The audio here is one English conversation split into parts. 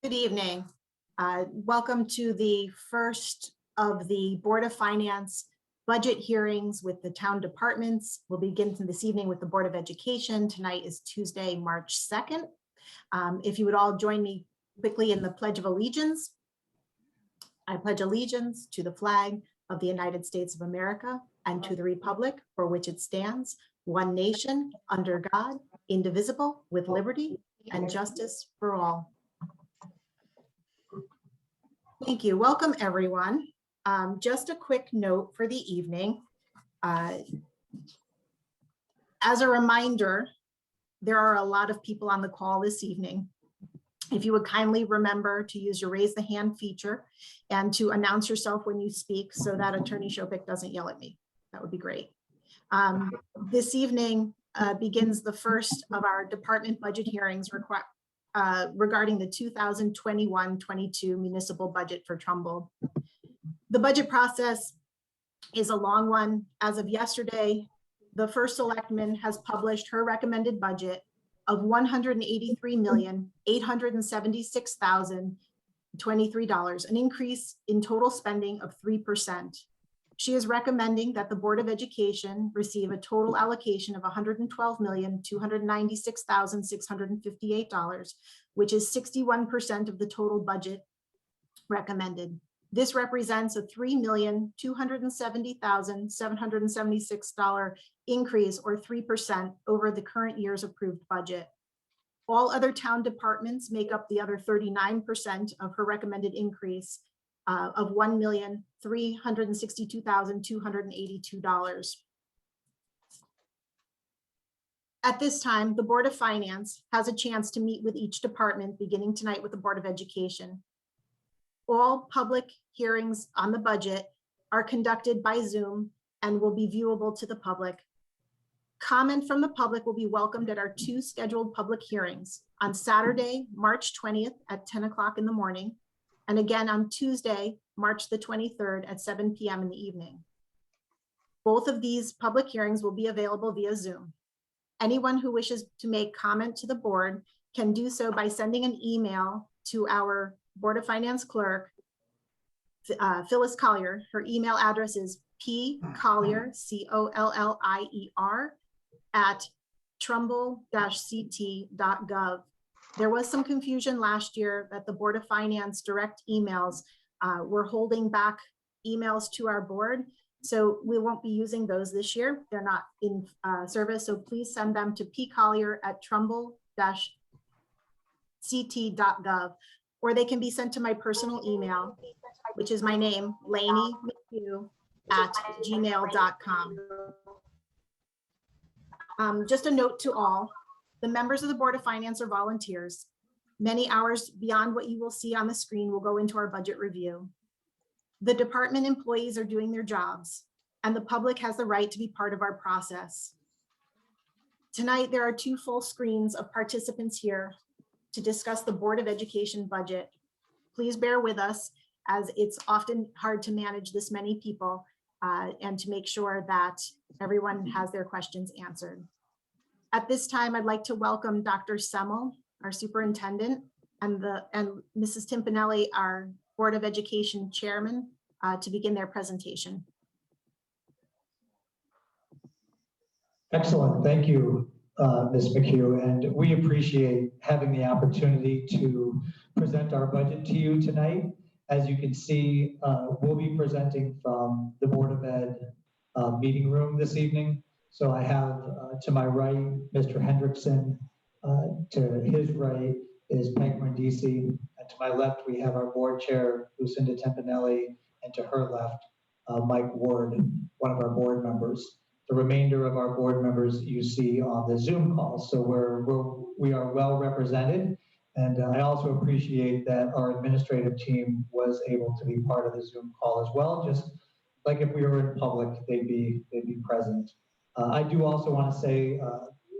Good evening. Welcome to the first of the Board of Finance budget hearings with the town departments. We'll begin this evening with the Board of Education. Tonight is Tuesday, March 2nd. If you would all join me quickly in the Pledge of Allegiance. I pledge allegiance to the flag of the United States of America and to the republic for which it stands, one nation, under God, indivisible, with liberty and justice for all. Thank you. Welcome, everyone. Just a quick note for the evening. As a reminder, there are a lot of people on the call this evening. If you would kindly remember to use your raise the hand feature and to announce yourself when you speak so that Attorney Shopik doesn't yell at me. That would be great. This evening begins the first of our department budget hearings regarding the 2021-22 municipal budget for Trumbull. The budget process is a long one. As of yesterday, the first selectman has published her recommended budget of $183,876,023, an increase in total spending of 3%. She is recommending that the Board of Education receive a total allocation of $112,296,658, which is 61% of the total budget recommended. This represents a $3,270,776 increase, or 3%, over the current year's approved budget. All other town departments make up the other 39% of her recommended increase of $1,362,282. At this time, the Board of Finance has a chance to meet with each department, beginning tonight with the Board of Education. All public hearings on the budget are conducted by Zoom and will be viewable to the public. Comment from the public will be welcomed at our two scheduled public hearings on Saturday, March 20th at 10 o'clock in the morning, and again on Tuesday, March the 23rd at 7 p.m. in the evening. Both of these public hearings will be available via Zoom. Anyone who wishes to make comment to the board can do so by sending an email to our Board of Finance clerk, Phyllis Collier. Her email address is pcollier, C-O-L-L-I-E-R, at trumbull-ct.gov. There was some confusion last year that the Board of Finance direct emails were holding back emails to our board. So we won't be using those this year. They're not in service. So please send them to pcollier@trumbull-ct.gov, or they can be sent to my personal email, which is my name, lainey@gmail.com. Just a note to all, the members of the Board of Finance are volunteers. Many hours beyond what you will see on the screen will go into our budget review. The department employees are doing their jobs, and the public has the right to be part of our process. Tonight, there are two full screens of participants here to discuss the Board of Education budget. Please bear with us, as it's often hard to manage this many people and to make sure that everyone has their questions answered. At this time, I'd like to welcome Dr. Semmel, our superintendent, and Mrs. Timpanelli, our Board of Education chairman, to begin their presentation. Excellent, thank you, Ms. McHugh, and we appreciate having the opportunity to present our budget to you tonight. As you can see, we'll be presenting from the Board of Ed meeting room this evening. So I have to my right, Mr. Hendrickson, to his right is Peg Brindisi, and to my left, we have our board chair, Lucinda Timpanelli, and to her left, Mike Ward, one of our board members. The remainder of our board members you see on the Zoom call. So we are well represented. And I also appreciate that our administrative team was able to be part of the Zoom call as well. Just like if we were in public, they'd be present. I do also want to say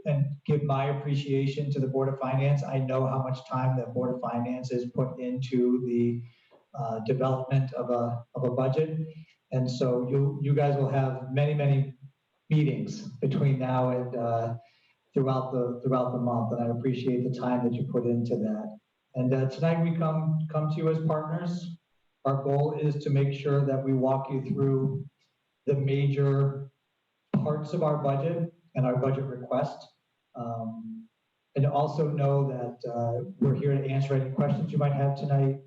and give my appreciation to the Board of Finance. I know how much time the Board of Finance has put into the development of a budget. And so you guys will have many meetings between now and throughout the month, and I appreciate the time that you put into that. And tonight we come to you as partners. Our goal is to make sure that we walk you through the major parts of our budget and our budget request. And also know that we're here to answer any questions you might have tonight.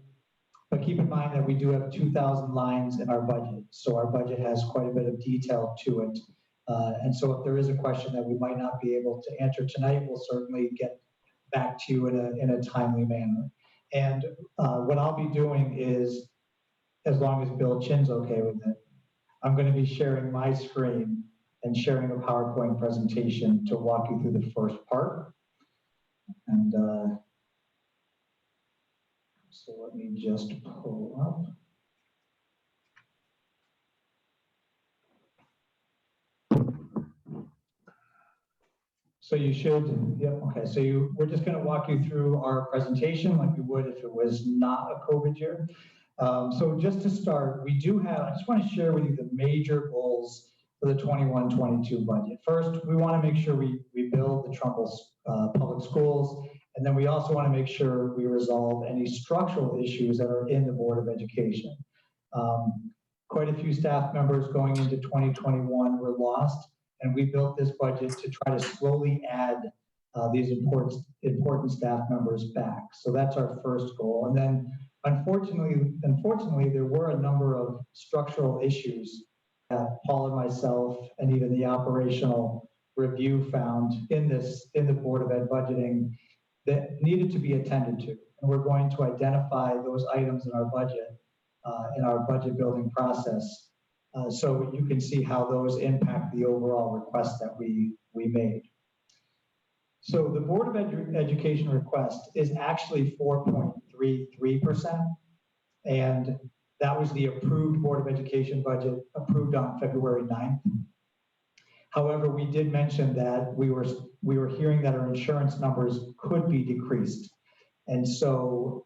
But keep in mind that we do have 2,000 lines in our budget. So our budget has quite a bit of detail to it. And so if there is a question that we might not be able to answer tonight, we'll certainly get back to you in a timely manner. And what I'll be doing is, as long as Bill Chin's okay with it, I'm going to be sharing my screen and sharing a PowerPoint presentation to walk you through the first part. And so let me just pull up. So you should, yeah, okay. So we're just going to walk you through our presentation like we would if it was not a COVID year. So just to start, I just want to share with you the major goals for the 21-22 budget. First, we want to make sure we build the Trumbull public schools, and then we also want to make sure we resolve any structural issues that are in the Board of Education. Quite a few staff members going into 2021 were lost, and we built this budget to try to slowly add these important staff members back. So that's our first goal. And then unfortunately, there were a number of structural issues that Paul and myself and even the operational review found in the Board of Ed budgeting that needed to be attended to. And we're going to identify those items in our budget building process so you can see how those impact the overall request that we made. So the Board of Education request is actually 4.33%, and that was the approved Board of Education budget approved on February 9th. However, we did mention that we were hearing that our insurance numbers could be decreased. And so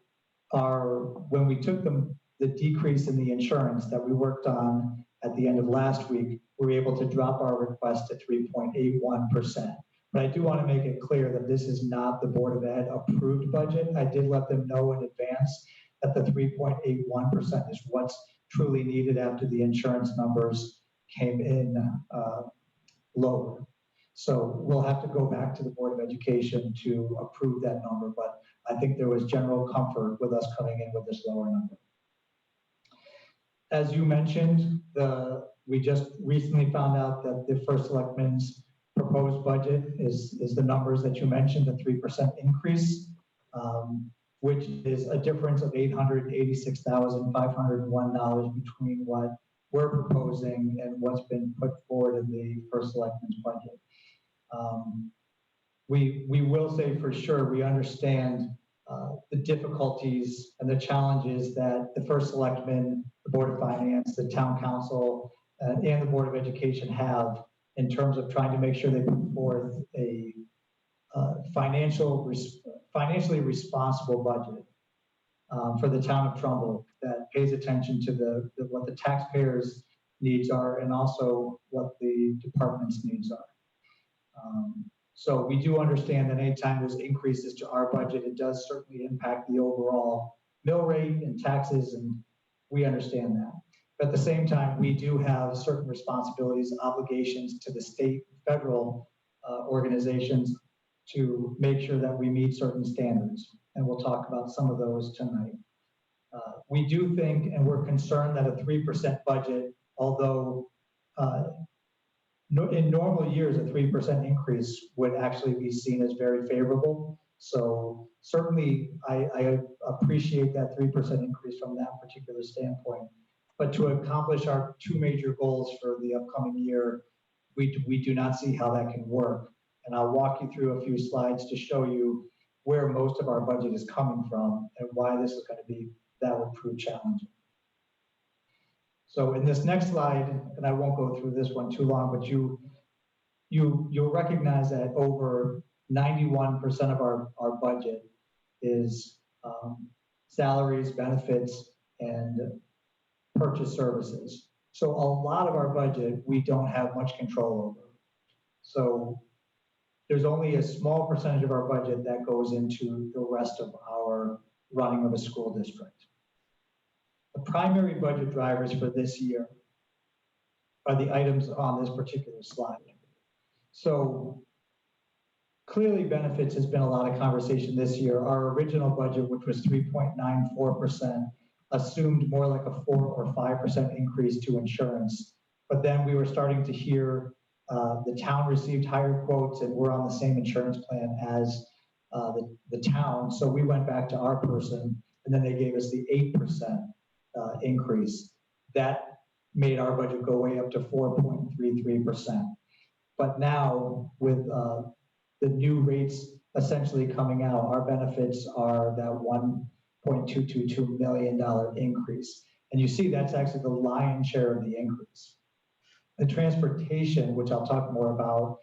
when we took the decrease in the insurance that we worked on at the end of last week, we were able to drop our request to 3.81%. But I do want to make it clear that this is not the Board of Ed approved budget. I did let them know in advance that the 3.81% is what's truly needed after the insurance numbers came in lower. So we'll have to go back to the Board of Education to approve that number, but I think there was general comfort with us coming in with this lower number. As you mentioned, we just recently found out that the First Selectman's proposed budget is the numbers that you mentioned, the 3% increase, which is a difference of $886,501 between what we're proposing and what's been put forward in the First Selectman's budget. We will say for sure we understand the difficulties and the challenges that the First Selectman, the Board of Finance, the Town Council, and the Board of Education have in terms of trying to make sure they put forth a financially responsible budget for the town of Trumbull that pays attention to what the taxpayers' needs are and also what the department's needs are. So we do understand that anytime there's increases to our budget, it does certainly impact the overall mill rate and taxes, and we understand that. But at the same time, we do have certain responsibilities, obligations to the state, federal organizations to make sure that we meet certain standards. And we'll talk about some of those tonight. We do think, and we're concerned that a 3% budget, although in normal years, a 3% increase would actually be seen as very favorable. So certainly I appreciate that 3% increase from that particular standpoint. But to accomplish our two major goals for the upcoming year, we do not see how that can work. And I'll walk you through a few slides to show you where most of our budget is coming from and why this is going to be, that would prove challenging. So in this next slide, and I won't go through this one too long, but you'll recognize that over 91% of our budget is salaries, benefits, and purchase services. So a lot of our budget, we don't have much control over. So there's only a small percentage of our budget that goes into the rest of our running of a school district. The primary budget drivers for this year are the items on this particular slide. So clearly benefits has been a lot of conversation this year. Our original budget, which was 3.94%, assumed more like a 4 or 5% increase to insurance. But then we were starting to hear the town received higher quotes and we're on the same insurance plan as the town. So we went back to our person and then they gave us the 8% increase. That made our budget go way up to 4.33%. But now with the new rates essentially coming out, our benefits are that $1.222 million increase. And you see that's actually the lion's share of the increase. The transportation, which I'll talk more about,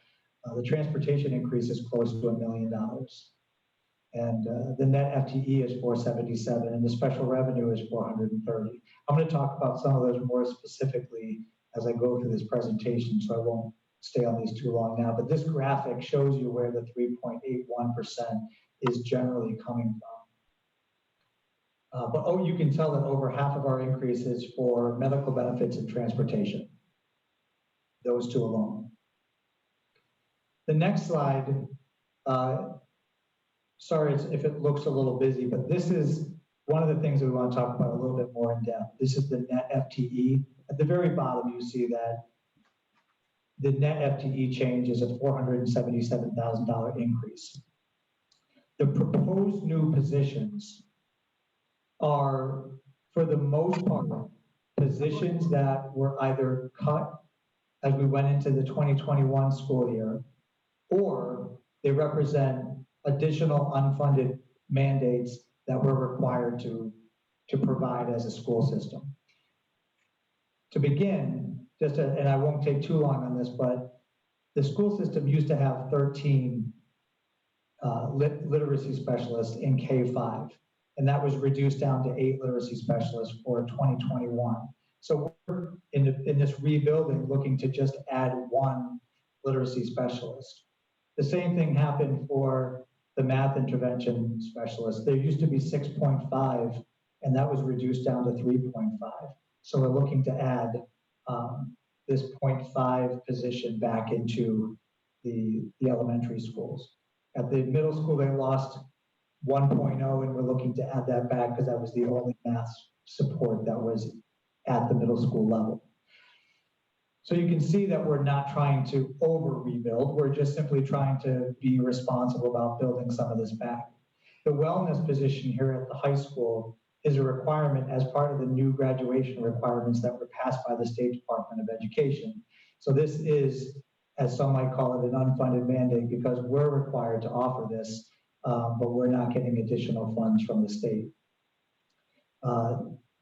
the transportation increase is close to $1 million. And the net FTE is 477, and the special revenue is 430. I'm going to talk about some of those more specifically as I go through this presentation, so I won't stay on these too long now. But this graphic shows you where the 3.81% is generally coming from. But you can tell that over half of our increase is for medical benefits and transportation. Those two alone. The next slide, sorry if it looks a little busy, but this is one of the things that we want to talk about a little bit more in depth. This is the net FTE. At the very bottom, you see that the net FTE change is a $477,000 increase. The proposed new positions are, for the most part, positions that were either cut as we went into the 2021 school year, or they represent additional unfunded mandates that we're required to provide as a school system. To begin, and I won't take too long on this, but the school system used to have 13 literacy specialists in K-5, and that was reduced down to 8 literacy specialists for 2021. So we're in this rebuilding looking to just add 1 literacy specialist. The same thing happened for the math intervention specialist. There used to be 6.5, and that was reduced down to 3.5. So we're looking to add this 0.5 position back into the elementary schools. At the middle school, they lost 1.0, and we're looking to add that back because that was the only math support that was at the middle school level. So you can see that we're not trying to over-rebuild. We're just simply trying to be responsible about building some of this back. The wellness position here at the high school is a requirement as part of the new graduation requirements that were passed by the State Department of Education. So this is, as some might call it, an unfunded mandate because we're required to offer this, but we're not getting additional funds from the state.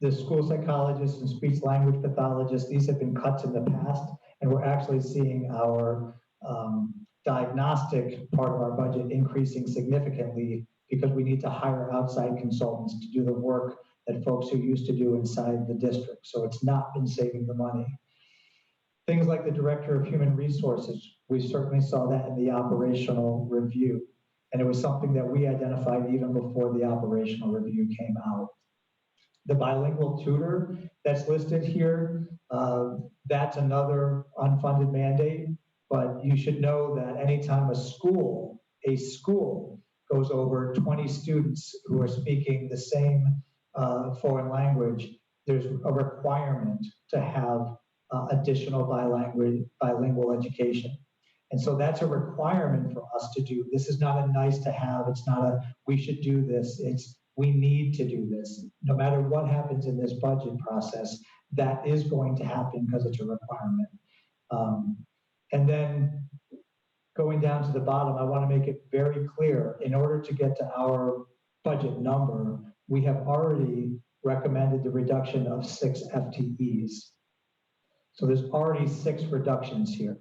The school psychologists and speech language pathologists, these have been cuts in the past, and we're actually seeing our diagnostic part of our budget increasing significantly because we need to hire outside consultants to do the work that folks who used to do inside the district. So it's not been saving the money. Things like the Director of Human Resources, we certainly saw that in the operational review. And it was something that we identified even before the operational review came out. The bilingual tutor that's listed here, that's another unfunded mandate, but you should know that anytime a school goes over 20 students who are speaking the same foreign language, there's a requirement to have additional bilingual education. And so that's a requirement for us to do. This is not a nice to have, it's not a we should do this, it's we need to do this. No matter what happens in this budget process, that is going to happen because it's a requirement. And then going down to the bottom, I want to make it very clear, in order to get to our budget number, we have already recommended the reduction of 6 FTEs. So there's already 6 reductions here.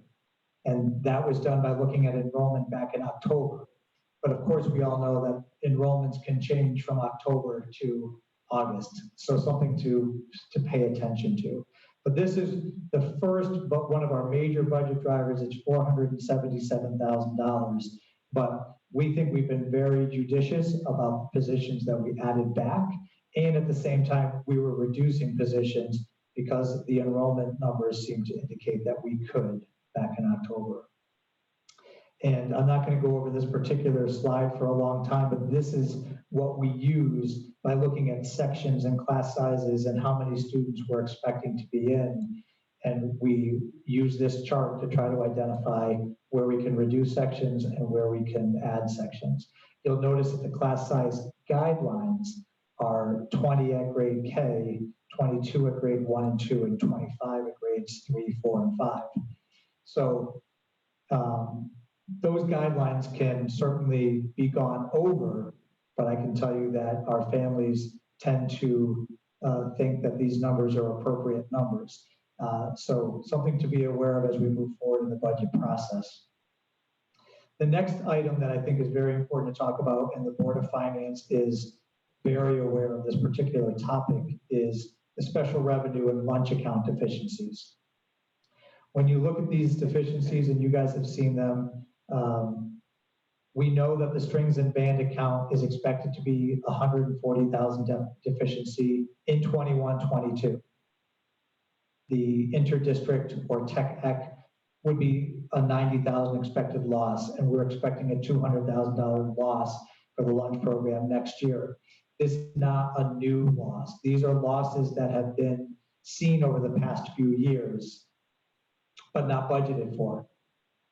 And that was done by looking at enrollment back in October. But of course, we all know that enrollments can change from October to August. So something to pay attention to. But this is the first, but one of our major budget drivers. It's $477,000. But we think we've been very judicious about positions that we added back. And at the same time, we were reducing positions because the enrollment numbers seem to indicate that we could back in October. And I'm not going to go over this particular slide for a long time, but this is what we use by looking at sections and class sizes and how many students we're expecting to be in. And we use this chart to try to identify where we can reduce sections and where we can add sections. You'll notice that the class size guidelines are 20 at grade K, 22 at grade 1 and 2, and 25 at grades 3, 4, and 5. So those guidelines can certainly be gone over, but I can tell you that our families tend to think that these numbers are appropriate numbers. So something to be aware of as we move forward in the budget process. The next item that I think is very important to talk about, and the Board of Finance is very aware of this particular topic, is the special revenue and lunch account deficiencies. When you look at these deficiencies, and you guys have seen them, we know that the strings and band account is expected to be 140,000 deficiency in 21-22. The interdistrict or tech ec would be a 90,000 expected loss, and we're expecting a $200,000 loss for the lunch program next year. This is not a new loss. These are losses that have been seen over the past few years, but not budgeted for.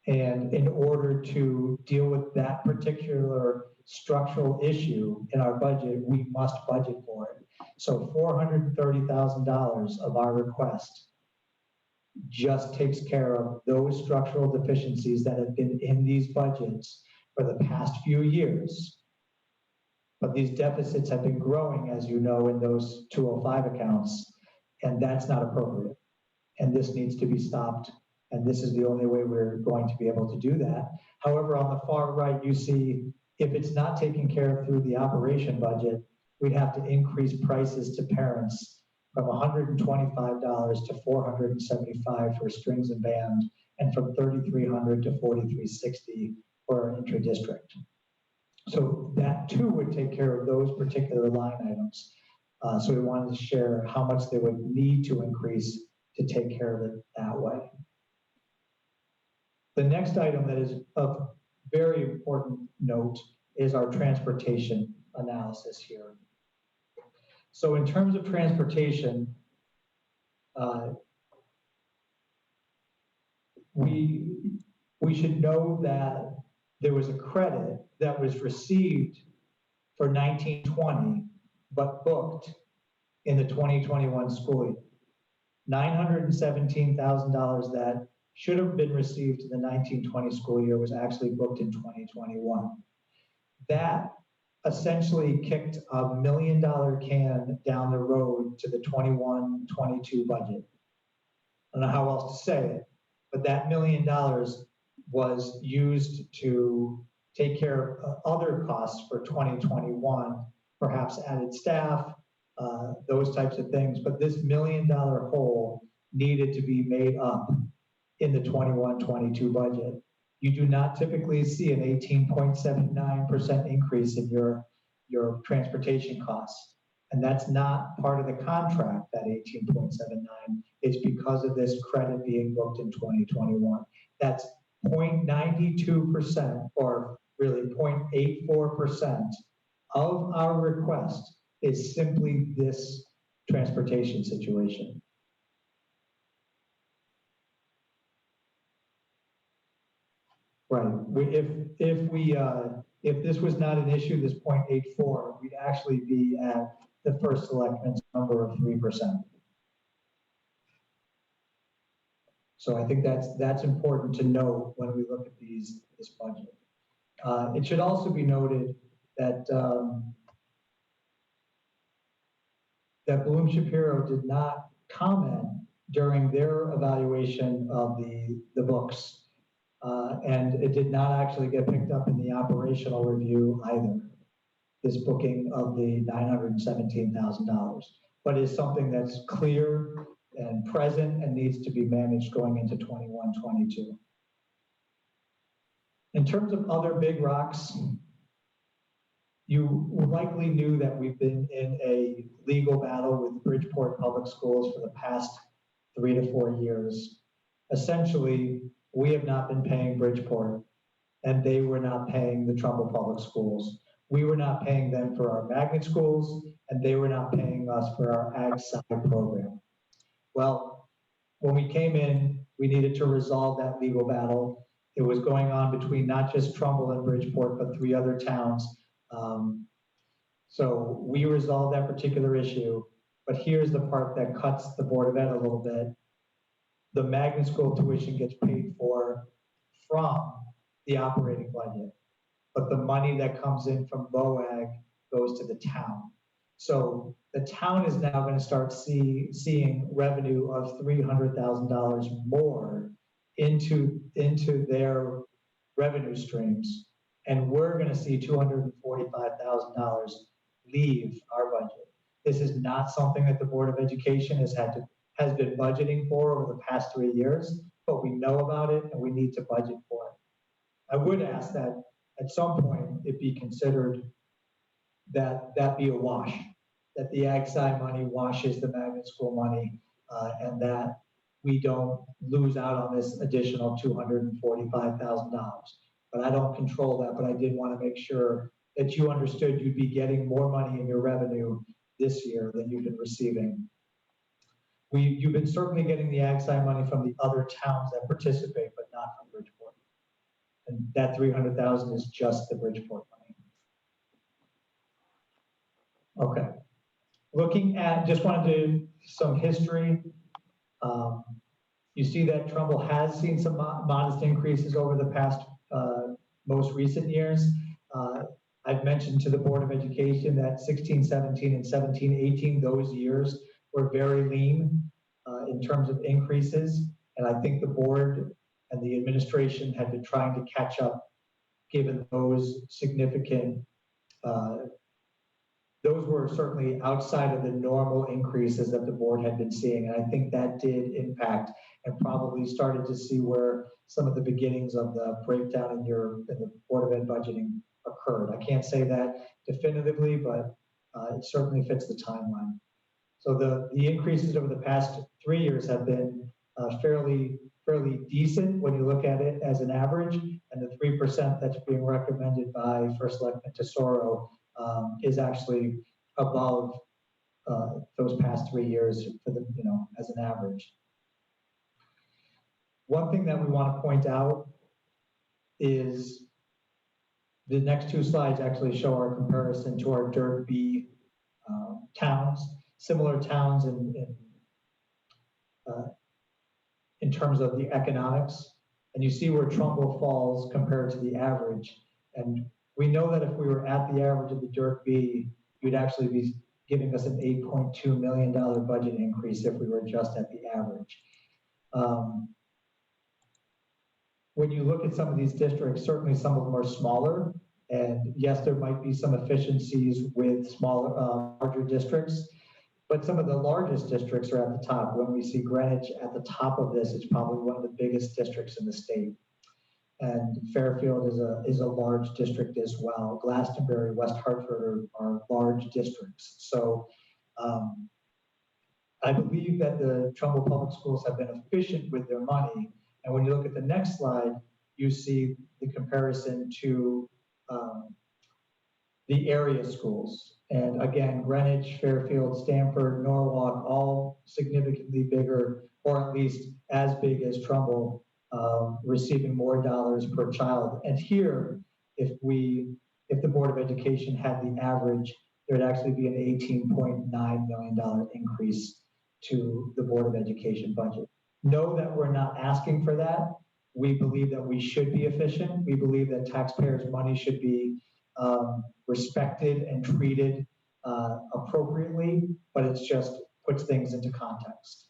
And in order to deal with that particular structural issue in our budget, we must budget for it. So $430,000 of our request just takes care of those structural deficiencies that have been in these budgets for the past few years. But these deficits have been growing, as you know, in those 205 accounts, and that's not appropriate. And this needs to be stopped. And this is the only way we're going to be able to do that. However, on the far right, you see, if it's not taken care of through the operation budget, we'd have to increase prices to parents from $125 to $475 for strings and band, and from $3,300 to $4,360 for an intra-district. So that too would take care of those particular line items. So we wanted to share how much they would need to increase to take care of it that way. The next item that is of very important note is our transportation analysis here. So in terms of transportation, we should know that there was a credit that was received for 1920, but booked in the 2021 school year. $917,000 that should have been received in the 1920 school year was actually booked in 2021. That essentially kicked a $1 million can down the road to the 21-22 budget. I don't know how else to say it, but that $1 million was used to take care of other costs for 2021, perhaps added staff, those types of things. But this $1 million hole needed to be made up in the 21-22 budget. You do not typically see an 18.79% increase in your transportation costs. And that's not part of the contract, that 18.79. It's because of this credit being booked in 2021. That's 0.92%, or really 0.84% of our request is simply this transportation situation. Right. If this was not an issue, this 0.84, we'd actually be at the first selectman's number of 3%. So I think that's important to note when we look at this budget. It should also be noted that that Bloom Shapiro did not comment during their evaluation of the books. And it did not actually get picked up in the operational review either, this booking of the $917,000, but is something that's clear and present and needs to be managed going into 21-22. In terms of other big rocks, you likely knew that we've been in a legal battle with Bridgeport Public Schools for the past 3 to 4 years. Essentially, we have not been paying Bridgeport, and they were not paying the Trumbull Public Schools. We were not paying them for our magnet schools, and they were not paying us for our Ag Sci program. Well, when we came in, we needed to resolve that legal battle. It was going on between not just Trumbull and Bridgeport, but 3 other towns. So we resolved that particular issue, but here's the part that cuts the Board of Ed a little bit. The magnet school tuition gets paid for from the operating budget, but the money that comes in from LOAG goes to the town. So the town is now going to start seeing revenue of $300,000 more into their revenue streams. And we're going to see $245,000 leave our budget. This is not something that the Board of Education has been budgeting for over the past 3 years, but we know about it and we need to budget for it. I would ask that at some point it be considered that be a wash, that the Ag Sci money washes the magnet school money, and that we don't lose out on this additional $245,000. But I don't control that, but I did want to make sure that you understood you'd be getting more money in your revenue this year than you've been receiving. You've been certainly getting the Ag Sci money from the other towns that participate, but not from Bridgeport. And that 300,000 is just the Bridgeport money. Okay. Looking at, just wanted to do some history. You see that Trumbull has seen some modest increases over the past most recent years. I've mentioned to the Board of Education that 16, 17, and 17, 18, those years were very lean in terms of increases. And I think the board and the administration had been trying to catch up given those significant, those were certainly outside of the normal increases that the board had been seeing. And I think that did impact and probably started to see where some of the beginnings of the breakdown in the Board of Ed budgeting occurred. I can't say that definitively, but it certainly fits the timeline. So the increases over the past 3 years have been fairly decent when you look at it as an average, and the 3% that's being recommended by First Selectman Tesoro is actually above those past 3 years for the, as an average. One thing that we want to point out is the next 2 slides actually show our comparison to our Dirt B towns, similar towns in terms of the economics. And you see where Trumbull falls compared to the average. And we know that if we were at the average of the Dirt B, you'd actually be giving us an $8.2 million budget increase if we were just at the average. When you look at some of these districts, certainly some of them are smaller. And yes, there might be some efficiencies with smaller, larger districts, but some of the largest districts are at the top. When we see Greenwich at the top of this, it's probably one of the biggest districts in the state. And Fairfield is a large district as well. Glastonbury, West Hartford are large districts. So I believe that the Trumbull Public Schools have been efficient with their money. And when you look at the next slide, you see the comparison to the area schools. And again, Greenwich, Fairfield, Stamford, Norwalk, all significantly bigger, or at least as big as Trumbull, receiving more dollars per child. And here, if the Board of Education had the average, there'd actually be an $18.9 million increase to the Board of Education budget. Know that we're not asking for that. We believe that we should be efficient. We believe that taxpayers' money should be respected and treated appropriately, but it's just puts things into context.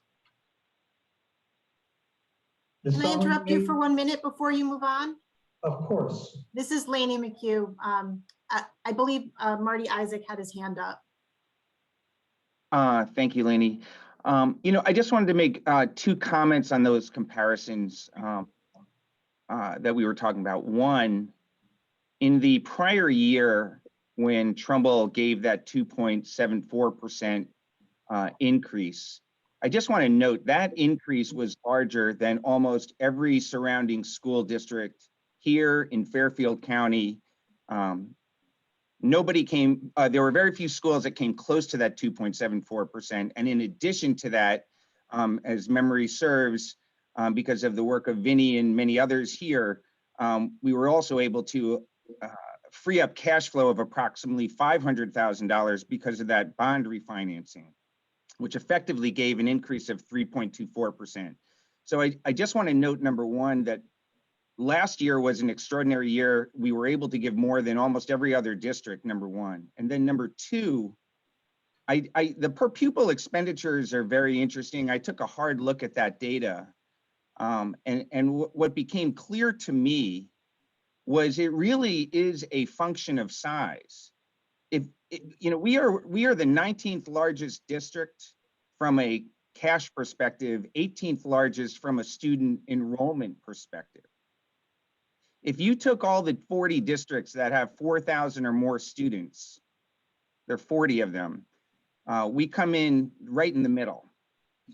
Can I interrupt you for 1 minute before you move on? Of course. This is Lainey McHugh. I believe Marty Isaac had his hand up. Thank you, Lainey. I just wanted to make 2 comments on those comparisons. that we were talking about. One, in the prior year, when Trumbull gave that 2.74% increase, I just want to note that increase was larger than almost every surrounding school district here in Fairfield County. Nobody came, there were very few schools that came close to that 2.74%. And in addition to that, as memory serves, because of the work of Vinny and many others here, we were also able to free up cash flow of approximately $500,000 because of that bond refinancing, which effectively gave an increase of 3.24%. So I just want to note, number one, that last year was an extraordinary year. We were able to give more than almost every other district, number one. And then number two, the per pupil expenditures are very interesting. I took a hard look at that data. And what became clear to me was it really is a function of size. We are the 19th largest district from a cash perspective, 18th largest from a student enrollment perspective. If you took all the 40 districts that have 4,000 or more students, there are 40 of them, we come in right in the middle.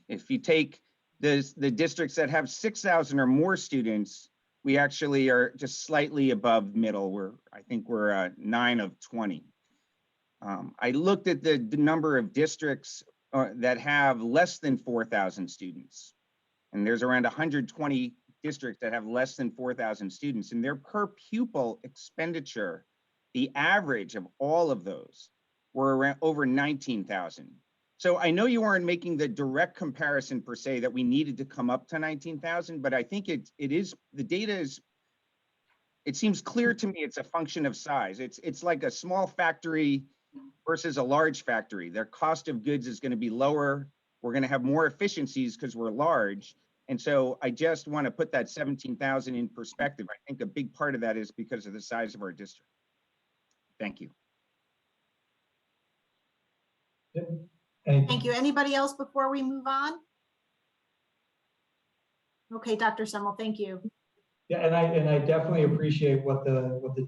If you take the districts that have 6,000 or more students, we actually are just slightly above middle. I think we're 9 of 20. I looked at the number of districts that have less than 4,000 students, and there's around 120 districts that have less than 4,000 students, and their per pupil expenditure, the average of all of those were around over 19,000. So I know you weren't making the direct comparison per se that we needed to come up to 19,000, but I think the data is, it seems clear to me it's a function of size. It's like a small factory versus a large factory. Their cost of goods is going to be lower. We're going to have more efficiencies because we're large. And so I just want to put that 17,000 in perspective. I think a big part of that is because of the size of our district. Thank you. Thank you. Anybody else before we move on? Okay, Dr. Semmel, thank you. Yeah, and I definitely appreciate what the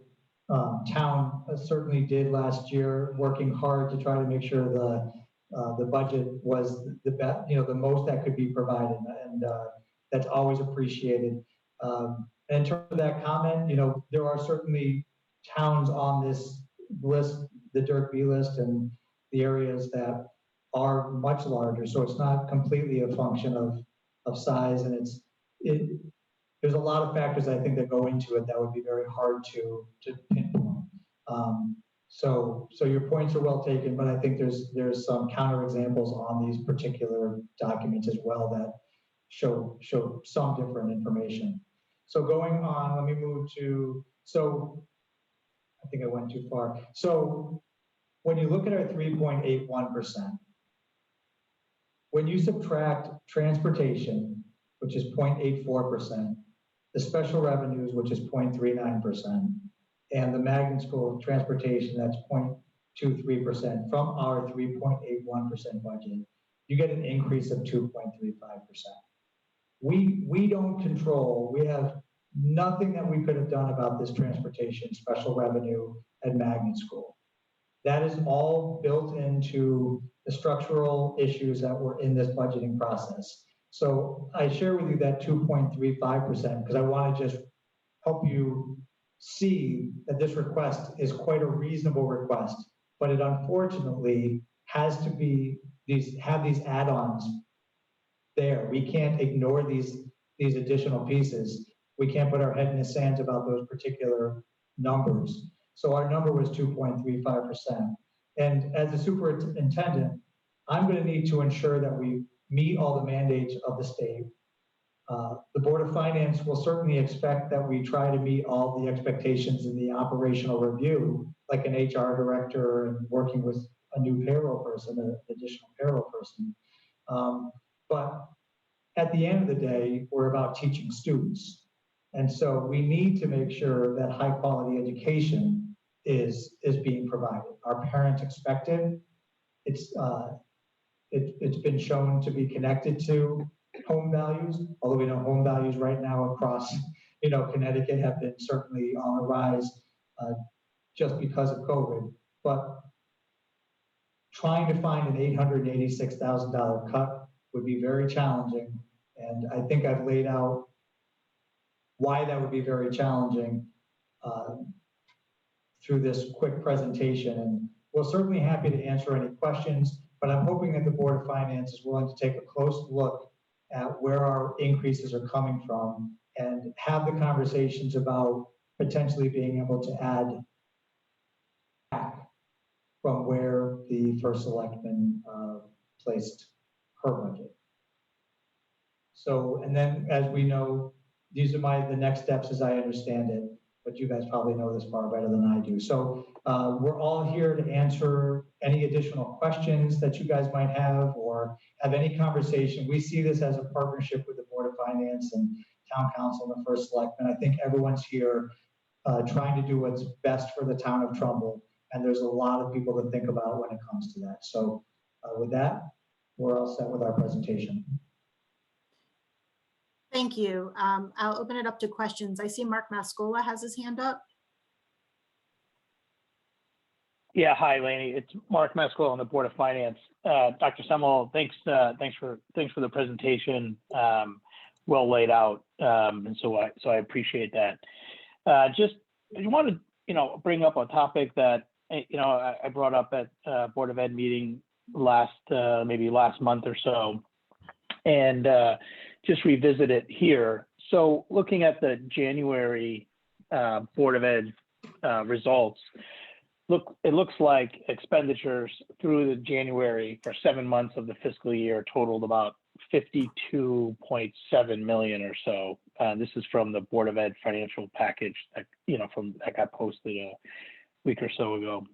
town certainly did last year, working hard to try to make sure the budget was the best, the most that could be provided, and that's always appreciated. And in terms of that comment, there are certainly towns on this list, the Dirk B list, and the areas that are much larger. So it's not completely a function of size, and there's a lot of factors I think that go into it that would be very hard to pinpoint. So your points are well taken, but I think there's some counterexamples on these particular documents as well that show some different information. So going on, let me move to, so I think I went too far. So when you look at our 3.81%, when you subtract transportation, which is 0.84%, the special revenues, which is 0.39%, and the magnet school transportation, that's 0.23% from our 3.81% budget, you get an increase of 2.35%. We don't control, we have nothing that we could have done about this transportation, special revenue, and magnet school. That is all built into the structural issues that were in this budgeting process. So I share with you that 2.35% because I want to just help you see that this request is quite a reasonable request, but it unfortunately has to be have these add-ons there. We can't ignore these additional pieces. We can't put our head in the sand about those particular numbers. So our number was 2.35%. And as the superintendent, I'm going to need to ensure that we meet all the mandates of the state. The Board of Finance will certainly expect that we try to meet all the expectations in the operational review, like an HR director and working with a new payroll person, an additional payroll person. But at the end of the day, we're about teaching students. And so we need to make sure that high quality education is being provided. Our parents expect it. It's been shown to be connected to home values, although we know home values right now across Connecticut have been certainly on the rise just because of COVID. But trying to find an $886,000 cut would be very challenging. And I think I've laid out why that would be very challenging through this quick presentation. And we're certainly happy to answer any questions, but I'm hoping that the Board of Finance is willing to take a close look at where our increases are coming from and have the conversations about potentially being able to add back from where the first selectman placed her budget. So, and then as we know, these are the next steps as I understand it, but you guys probably know this far better than I do. So we're all here to answer any additional questions that you guys might have or have any conversation. We see this as a partnership with the Board of Finance and Town Council and the First Selectman. I think everyone's here trying to do what's best for the town of Trumbull. And there's a lot of people to think about when it comes to that. So with that, we're all set with our presentation. Thank you. I'll open it up to questions. I see Mark Mascola has his hand up. Yeah, hi, Lainey. It's Mark Mascola on the Board of Finance. Dr. Semmel, thanks for the presentation. Well laid out, and so I appreciate that. I wanted to bring up a topic that I brought up at Board of Ed meeting maybe last month or so, and just revisit it here. So looking at the January Board of Ed results, it looks like expenditures through the January for 7 months of the fiscal year totaled about 52.7 million or so. This is from the Board of Ed financial package that got posted a week or so ago.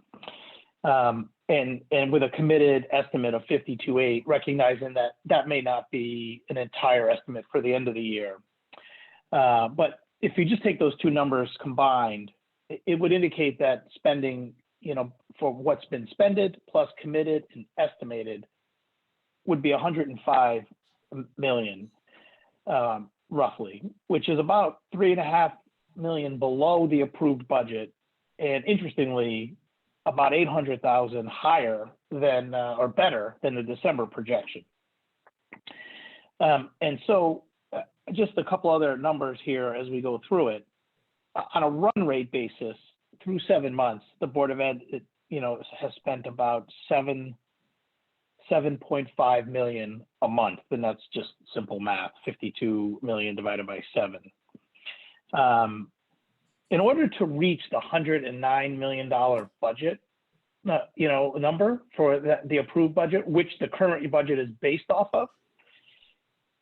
And with a committed estimate of 52.8, recognizing that may not be an entire estimate for the end of the year. But if you just take those two numbers combined, it would indicate that spending, for what's been spended plus committed and estimated would be 105 million, roughly, which is about 3.5 million below the approved budget. And interestingly, about 800,000 higher than, or better than the December projection. And so just a couple other numbers here as we go through it. On a run rate basis, through 7 months, the Board of Ed, has spent about 7.5 million a month, and that's just simple math, 52 million divided by 7. In order to reach the $109 million budget, number for the approved budget, which the current budget is based off of,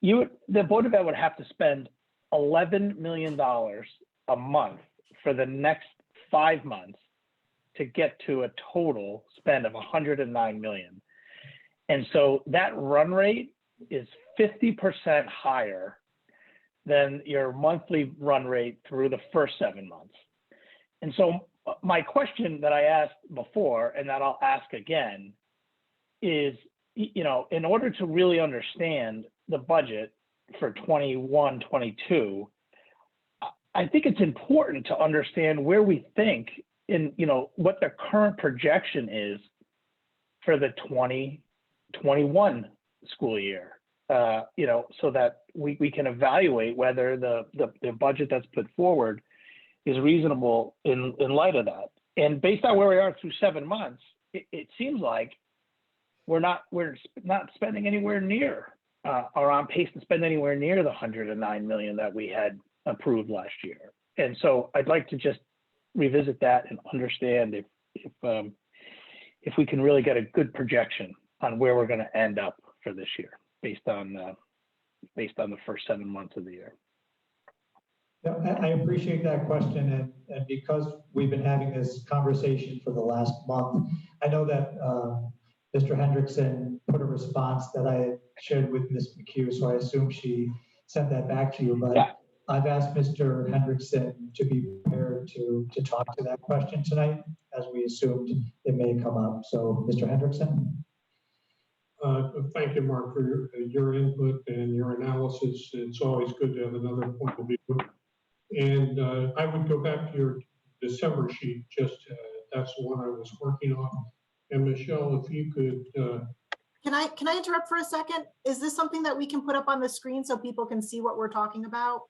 the Board of Ed would have to spend $11 million a month for the next 5 months to get to a total spend of 109 million. And so that run rate is 50% higher than your monthly run rate through the first 7 months. And so my question that I asked before, and that I'll ask again, is, in order to really understand the budget for 21-22, I think it's important to understand where we think what the current projection is for the 2021 school year, so that we can evaluate whether the budget that's put forward is reasonable in light of that. And based on where we are through 7 months, it seems like we're not spending anywhere near, or on pace to spend anywhere near the 109 million that we had approved last year. And so I'd like to just revisit that and understand if we can really get a good projection on where we're going to end up for this year based on the first 7 months of the year. Yeah, I appreciate that question, and because we've been having this conversation for the last month, I know that Mr. Hendrickson put a response that I had shared with Ms. McHugh, so I assume she sent that back to you. But yeah, I've asked Mr. Hendrickson to be prepared to talk to that question tonight, as we assumed it may come up. So, Mr. Hendrickson. Thank you, Mark, for your input and your analysis. It's always good to have another point of view. And I would go back to your December sheet, just, that's the one I was working on. And Michelle, if you could, Can I interrupt for a second? Is this something that we can put up on the screen so people can see what we're talking about?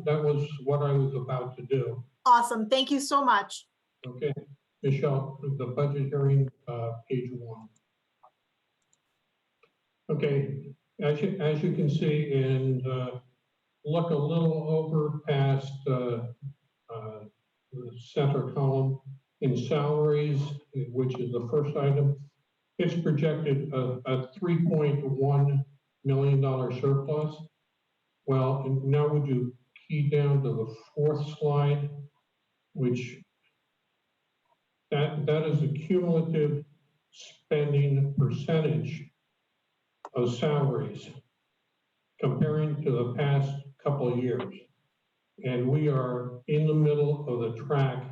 that was what I was about to do. Awesome. Thank you so much. Okay, Michelle, the budget hearing, page 1. Okay, as you can see, and look a little over past the center column in salaries, which is the first item. It's projected a $3.1 million surplus. Well, and now would you key down to the 4th slide, which that is a cumulative spending percentage of salaries comparing to the past couple of years. And we are in the middle of the track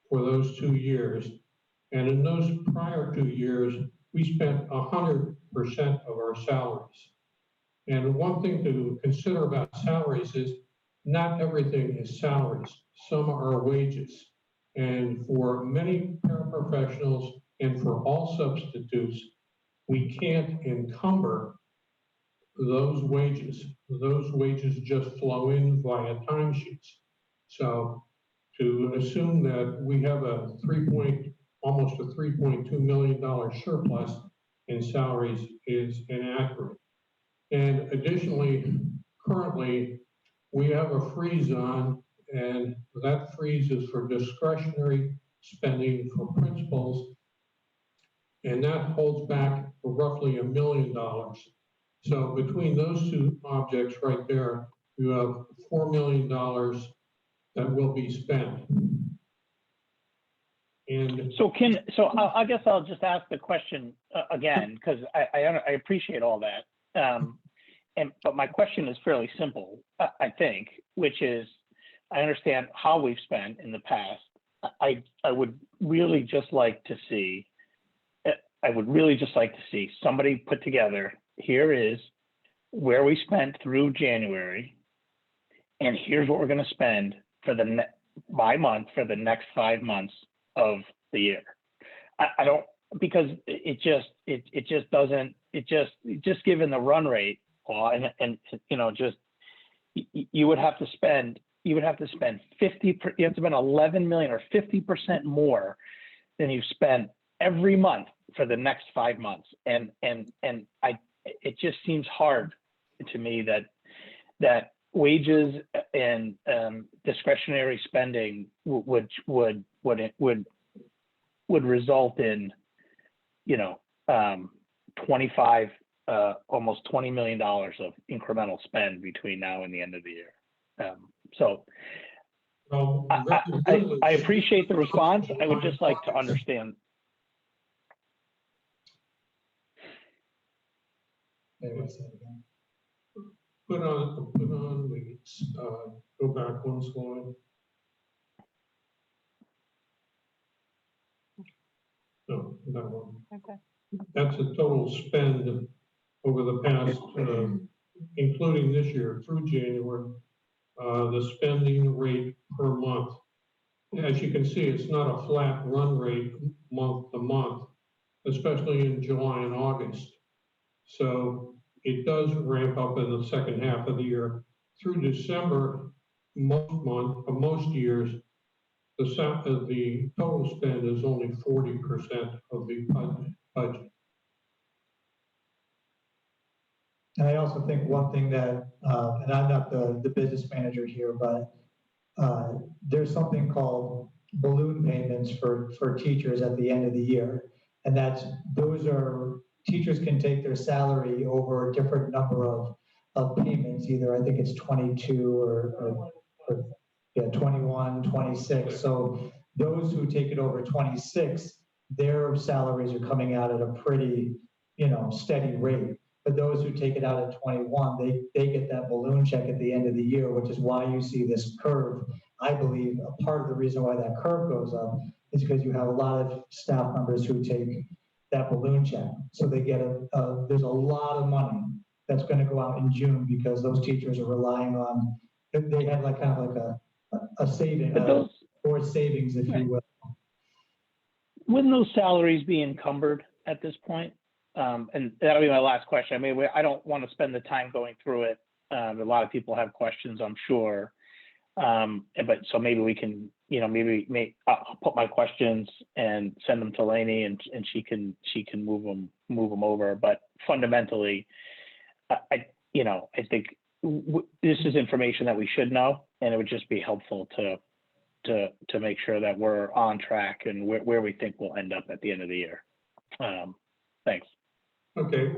for those 2 years. And in those prior 2 years, we spent 100% of our salaries. And one thing to consider about salaries is not everything is salaries. Some are wages. And for many paraprofessionals and for all substitutes, we can't encumber those wages. Those wages just flow in via timesheets. So to assume that we have almost a $3.2 million surplus in salaries is inaccurate. And additionally, currently, we have a freeze on, and that freeze is for discretionary spending for principals, and that holds back roughly $1 million. So between those 2 objects right there, you have $4 million that will be spent. And So I guess I'll just ask the question again, because I appreciate all that. But my question is fairly simple, I think, which is, I understand how we've spent in the past. I would really just like to see, somebody put together, here is where we spent through January, and here's what we're going to spend for by month for the next 5 months of the year. I don't, because it just given the run rate, and you know, just you would have to spend 50, you have to spend 11 million or 50% more than you've spent every month for the next 5 months. And it just seems hard to me that wages and discretionary spending would result in, you know, 25, almost $20 million of incremental spend between now and the end of the year. So well, I appreciate the response. I would just like to understand. Put on the, go back 1 slide. No, that one. Okay. That's a total spend over the past, including this year through January, the spending rate per month. As you can see, it's not a flat run rate month to month, especially in July and August. So it does ramp up in the second half of the year. Through December, most years, the total spend is only 40% of the budget. And I also think one thing that, and I'm not the business manager here, but there's something called balloon payments for teachers at the end of the year. And those are, teachers can take their salary over a different number of payments, either I think it's 22 or 21, 26. So those who take it over 26, their salaries are coming out at a pretty, steady rate. But those who take it out at 21, they get that balloon check at the end of the year, which is why you see this curve. I believe a part of the reason why that curve goes up is because you have a lot of staff members who take that balloon check. So they get there's a lot of money that's going to go out in June because those teachers are relying on, they had kind of like a saving, But those, or savings, if you will. wouldn't those salaries be encumbered at this point? And that'll be my last question. I mean, I don't want to spend the time going through it. A lot of people have questions, I'm sure. But so maybe we can, maybe I'll put my questions and send them to Lainey, and she can move them over. But fundamentally, I think this is information that we should know, and it would just be helpful to make sure that we're on track and where we think we'll end up at the end of the year. Thanks. Okay,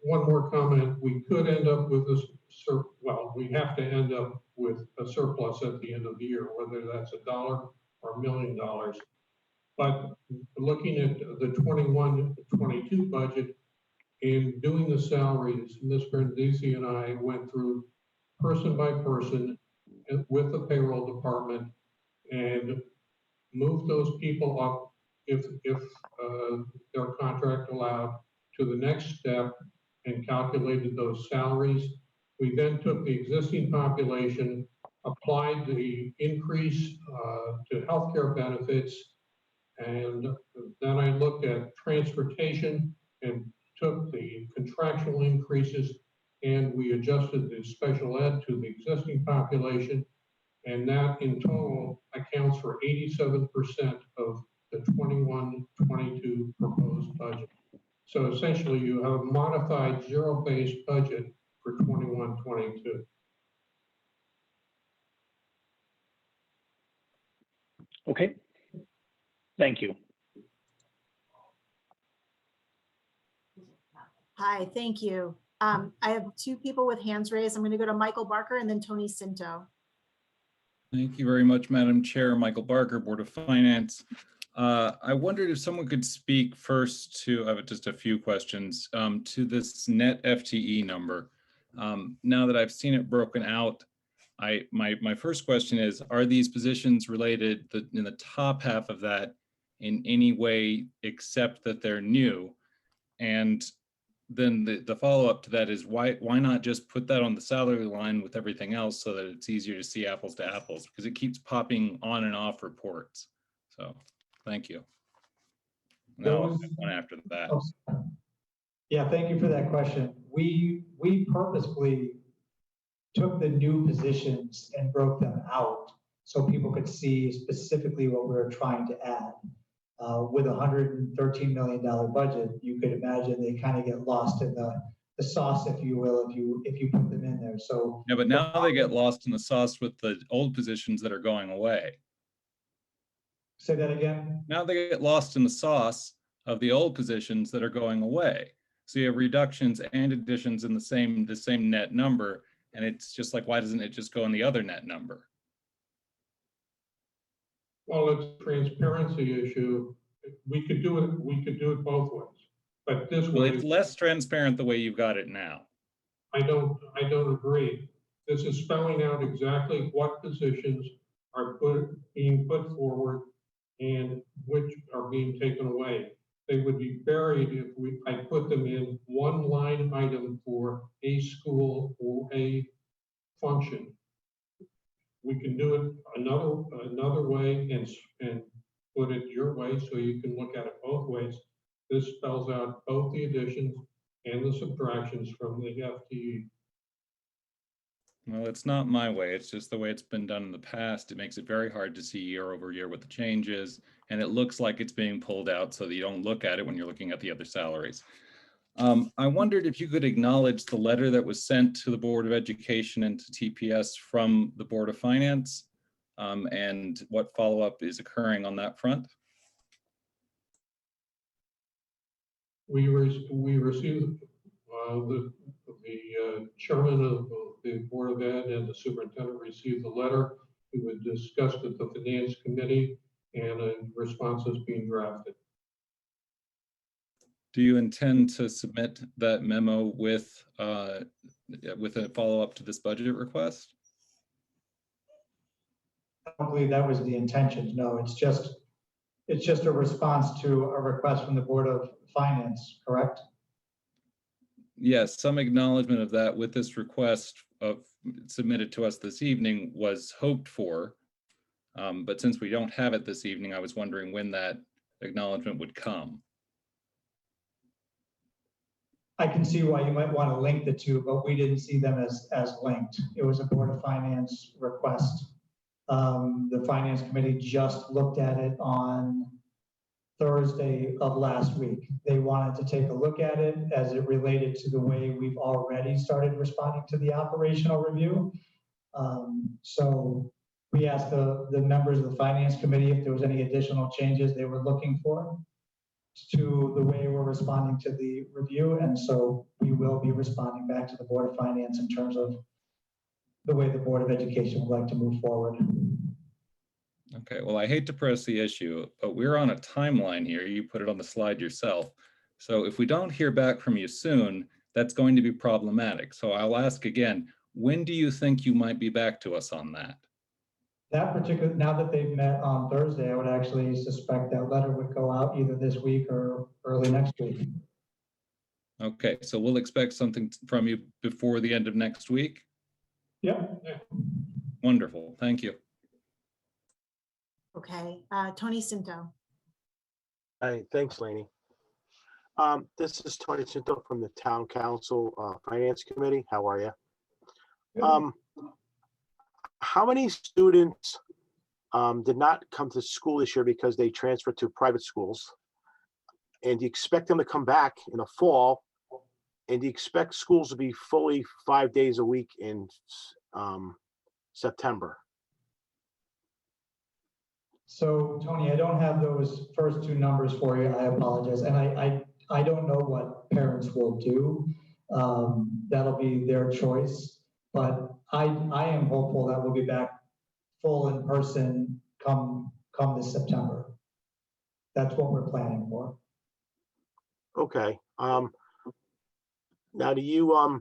one more comment. We could end up with this, we have to end up with a surplus at the end of the year, whether that's $1 or $1 million. But looking at the 21-22 budget and doing the salaries, Ms. Brindisi and I went through person by person with the payroll department and moved those people up if their contract allowed to the next step and calculated those salaries. We then took the existing population, applied the increase to healthcare benefits, and then I looked at transportation and took the contractual increases, and we adjusted the special ed to the existing population, and that in total accounts for 87% of the 21-22 proposed budget. So essentially, you have a modified zero-based budget for 21-22. Okay. Thank you. Hi, thank you. I have two people with hands raised. I'm going to go to Michael Barker and then Tony Sinto. Thank you very much, Madam Chair. Michael Barker, Board of Finance. I wondered if someone could speak first to, I have just a few questions, to this net FTE number. Now that I've seen it broken out, my first question is, are these positions related in the top half of that in any way except that they're new? And then the follow-up to that is why not just put that on the salary line with everything else so that it's easier to see apples to apples, because it keeps popping on and off reports. So thank you. Now one after that. Yeah, thank you for that question. We purposefully took the new positions and broke them out so people could see specifically what we were trying to add. With a $113 million budget, you could imagine they kind of get lost in the sauce, if you will, if you put them in there. So yeah, but now they get lost in the sauce with the old positions that are going away. Say that again. Now they get lost in the sauce of the old positions that are going away. So you have reductions and additions in the same net number, and it's just like, why doesn't it just go in the other net number? Well, it's a transparency issue. We could do it both ways. But this Well, way, it's less transparent the way you've got it now. I don't agree. This is spelling out exactly what positions are being put forward and which are being taken away. They would be buried if I put them in one line item for a school or a function. We can do it another way and put it your way so you can look at it both ways. This spells out both the additions and the subtractions from the FTE. Well, it's not my way. It's just the way it's been done in the past. It makes it very hard to see year over year what the change is. And it looks like it's being pulled out so that you don't look at it when you're looking at the other salaries. I wondered if you could acknowledge the letter that was sent to the Board of Education and to TPS from the Board of Finance, and what follow-up is occurring on that front. We received the chairman of the Board of Ed and the superintendent received the letter. It was discussed at the Finance Committee, and a response is being drafted. Do you intend to submit that memo with a follow-up to this budget request? I don't believe that was the intention. No, it's just a response to a request from the Board of Finance, correct? Yes, some acknowledgement of that with this request of submitted to us this evening was hoped for, But since we don't have it this evening, I was wondering when that acknowledgement would come. I can see why you might want to link the two, but we didn't see them as linked. It was a Board of Finance request. The Finance Committee just looked at it on Thursday of last week. They wanted to take a look at it as it related to the way we've already started responding to the operational review. So we asked the members of the Finance Committee if there was any additional changes they were looking for to the way we're responding to the review. And so we will be responding back to the Board of Finance in terms of the way the Board of Education would like to move forward. Okay, well, I hate to press the issue, but we're on a timeline here. You put it on the slide yourself. So if we don't hear back from you soon, that's going to be problematic. So I'll ask again, when do you think you might be back to us on that? That particular, now that they've met on Thursday, I would actually suspect that letter would go out either this week or early next week. Okay, so we'll expect something from you before the end of next week? Yep. Wonderful, thank you. Okay, Tony Sinto. Hi, thanks, Laney. This is Tony Cinto from the Town Council Finance Committee. How are you? How many students did not come to school this year because they transferred to private schools? And do you expect them to come back in the fall? And do you expect schools to be fully 5 days a week in September? So Tony, I don't have those first two numbers for you. I apologize. And I don't know what parents will do. That'll be their choice. But I am hopeful that we'll be back full in person come this September. That's what we're planning for. Okay. Now do you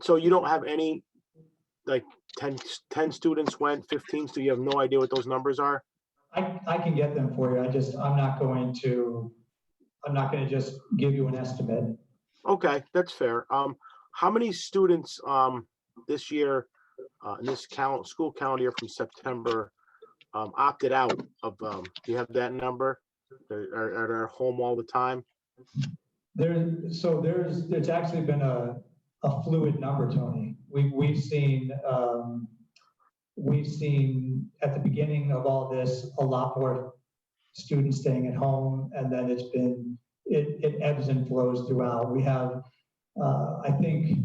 so you don't have any, like 10 students went, 15, so you have no idea what those numbers are? I can get them for you. I'm not going to just give you an estimate. Okay, that's fair. How many students this year in this school calendar year from September opted out of, do you have that number? Are at home all the time? It's actually been a fluid number, Tony. We've seen at the beginning of all this a lot more students staying at home, and then it ebbs and flows throughout. We have I think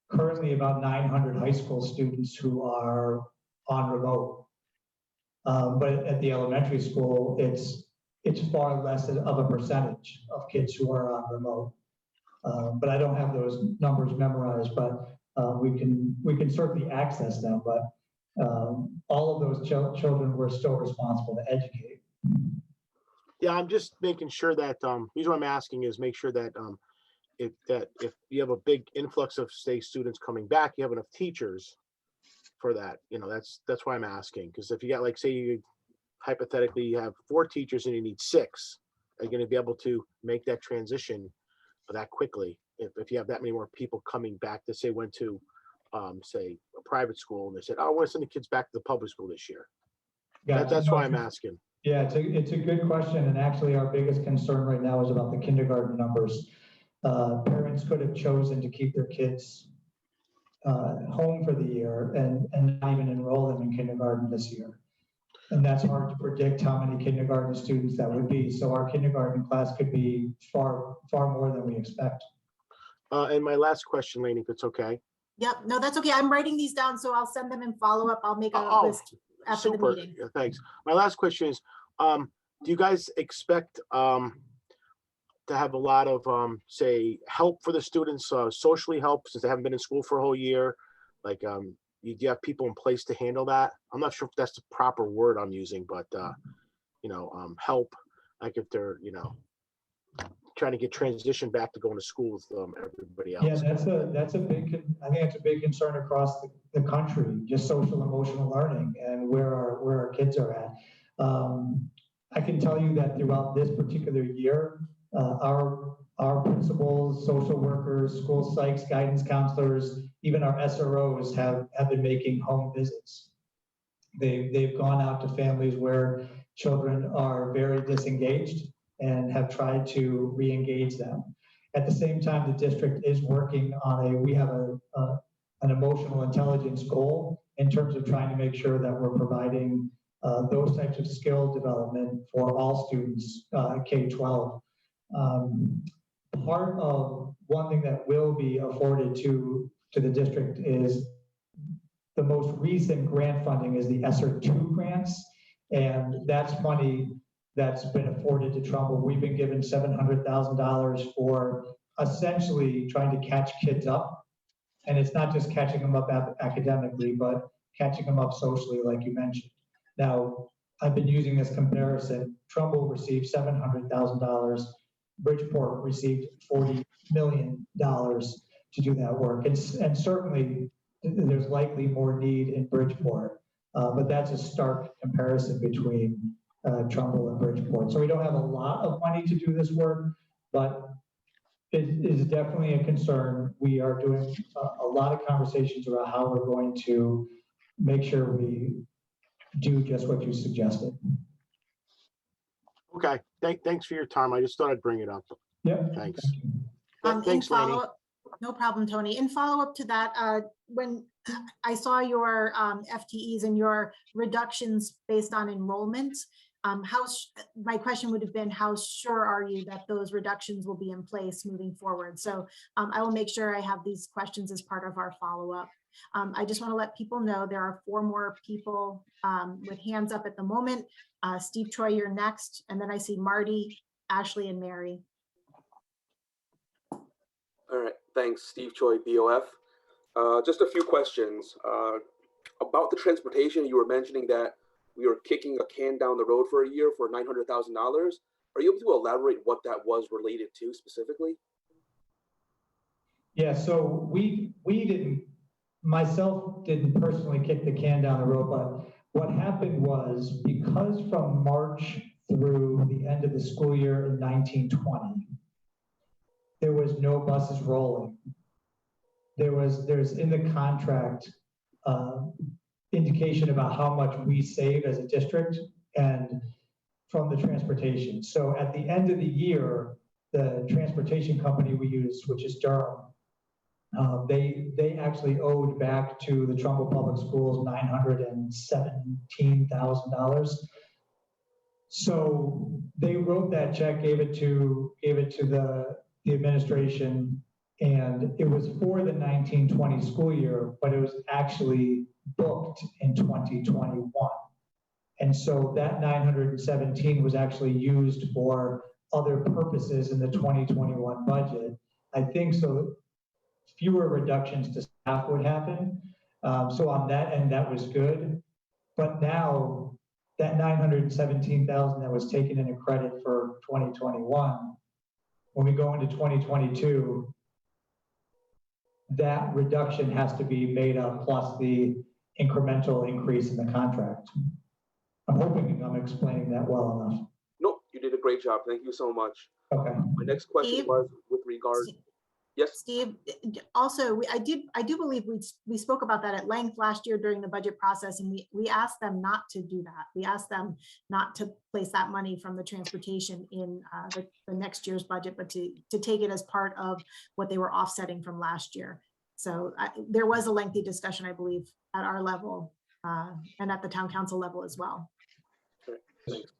currently about 900 high school students who are on remote, but at the elementary school it's far less of a percentage of kids who are on remote. But I don't have those numbers memorized, but we can certainly access them. But all of those children we're still responsible to educate. Yeah, I'm just making sure that the reason why I'm asking is make sure that if you have a big influx of, say, students coming back, you have enough teachers for that. You know, that's why I'm asking. Because if you got, like, say you hypothetically you have 4 teachers and you need 6, are you going to be able to make that transition that quickly if you have that many more people coming back that say went to say a private school and they said, oh, I want to send the kids back to the public school this year? That's why I'm asking. Yeah, it's a good question, and actually our biggest concern right now is about the kindergarten numbers. Parents could have chosen to keep their kids home for the year and not even enroll them in kindergarten this year. And that's hard to predict how many kindergarten students that would be. So our kindergarten class could be far more than we expect. And my last question, Lainey, if it's okay. Yep, no, that's okay. I'm writing these down, so I'll send them in follow-up. I'll make a list after the meeting. Yeah, thanks. My last question is, do you guys expect to have a lot of, say, help for the students, socially help, since they haven't been in school for a whole year? Like, do you have people in place to handle that? I'm not sure if that's the proper word I'm using, but, help, like if they're, trying to get transitioned back to going to school with everybody else. Yeah, that's a big, I think it's a big concern across the country, just social emotional learning and where our kids are at. I can tell you that throughout this particular year, our principals, social workers, school psychs, guidance counselors, even our SROs have been making home visits. They've gone out to families where children are very disengaged and have tried to re-engage them. At the same time, the district is working on we have an emotional intelligence goal in terms of trying to make sure that we're providing those types of skill development for all students, K-12. Part of one thing that will be afforded to the district is the most recent grant funding is the ESSER 2 grants, and that's money that's been afforded to Trumbull. We've been given $700,000 for essentially trying to catch kids up. And it's not just catching them up academically, but catching them up socially, like you mentioned. Now, I've been using this comparison. Trumbull received $700,000. Bridgeport received $40 million to do that work. And certainly, there's likely more need in Bridgeport, but that's a stark comparison between Trumbull and Bridgeport. So we don't have a lot of money to do this work, but it is definitely a concern. We are doing a lot of conversations about how we're going to make sure we do just what you suggested. Okay, thanks for your time. I just thought I'd bring it up. Yep. Thanks. In Thanks, Laney. follow-up, no problem, Tony. In follow-up to that, when I saw your FTEs and your reductions based on enrollment, my question would have been, how sure are you that those reductions will be in place moving forward? So I will make sure I have these questions as part of our follow-up. I just want to let people know there are 4 more people with hands up at the moment. Steve Troy, you're next. And then I see Marty, Ashley, and Mary. All right, thanks, Steve Choi, BOF. Just a few questions. About the transportation, you were mentioning that we were kicking a can down the road for a year for $900,000. Are you able to elaborate what that was related to specifically? Yeah, so we myself didn't personally kick the can down the road, but what happened was, because from March through the end of the school year in 1920, there was no buses rolling. There's in the contract indication about how much we save as a district and from the transportation. So at the end of the year, the transportation company we use, which is Durham, they actually owed back to the Trumbull Public Schools $917,000. So they wrote that check, gave it to the administration, and it was for the 1920 school year, but it was actually booked in 2021. And so that 917 was actually used for other purposes in the 2021 budget. I think so fewer reductions to staff would happen. So on that end, that was good. But now that 917,000 that was taken into credit for 2021, when we go into 2022, that reduction has to be made up plus the incremental increase in the contract. I'm hoping I'm explaining that well enough. Nope, you did a great job. Thank you so much. Okay. My next question Steve? was with regard. Yes. Steve, also, I do believe we spoke about that at length last year during the budget process, and we asked them not to do that. We asked them not to place that money from the transportation in the next year's budget, but to take it as part of what they were offsetting from last year. So there was a lengthy discussion, I believe, at our level and at the town council level as well. Thanks.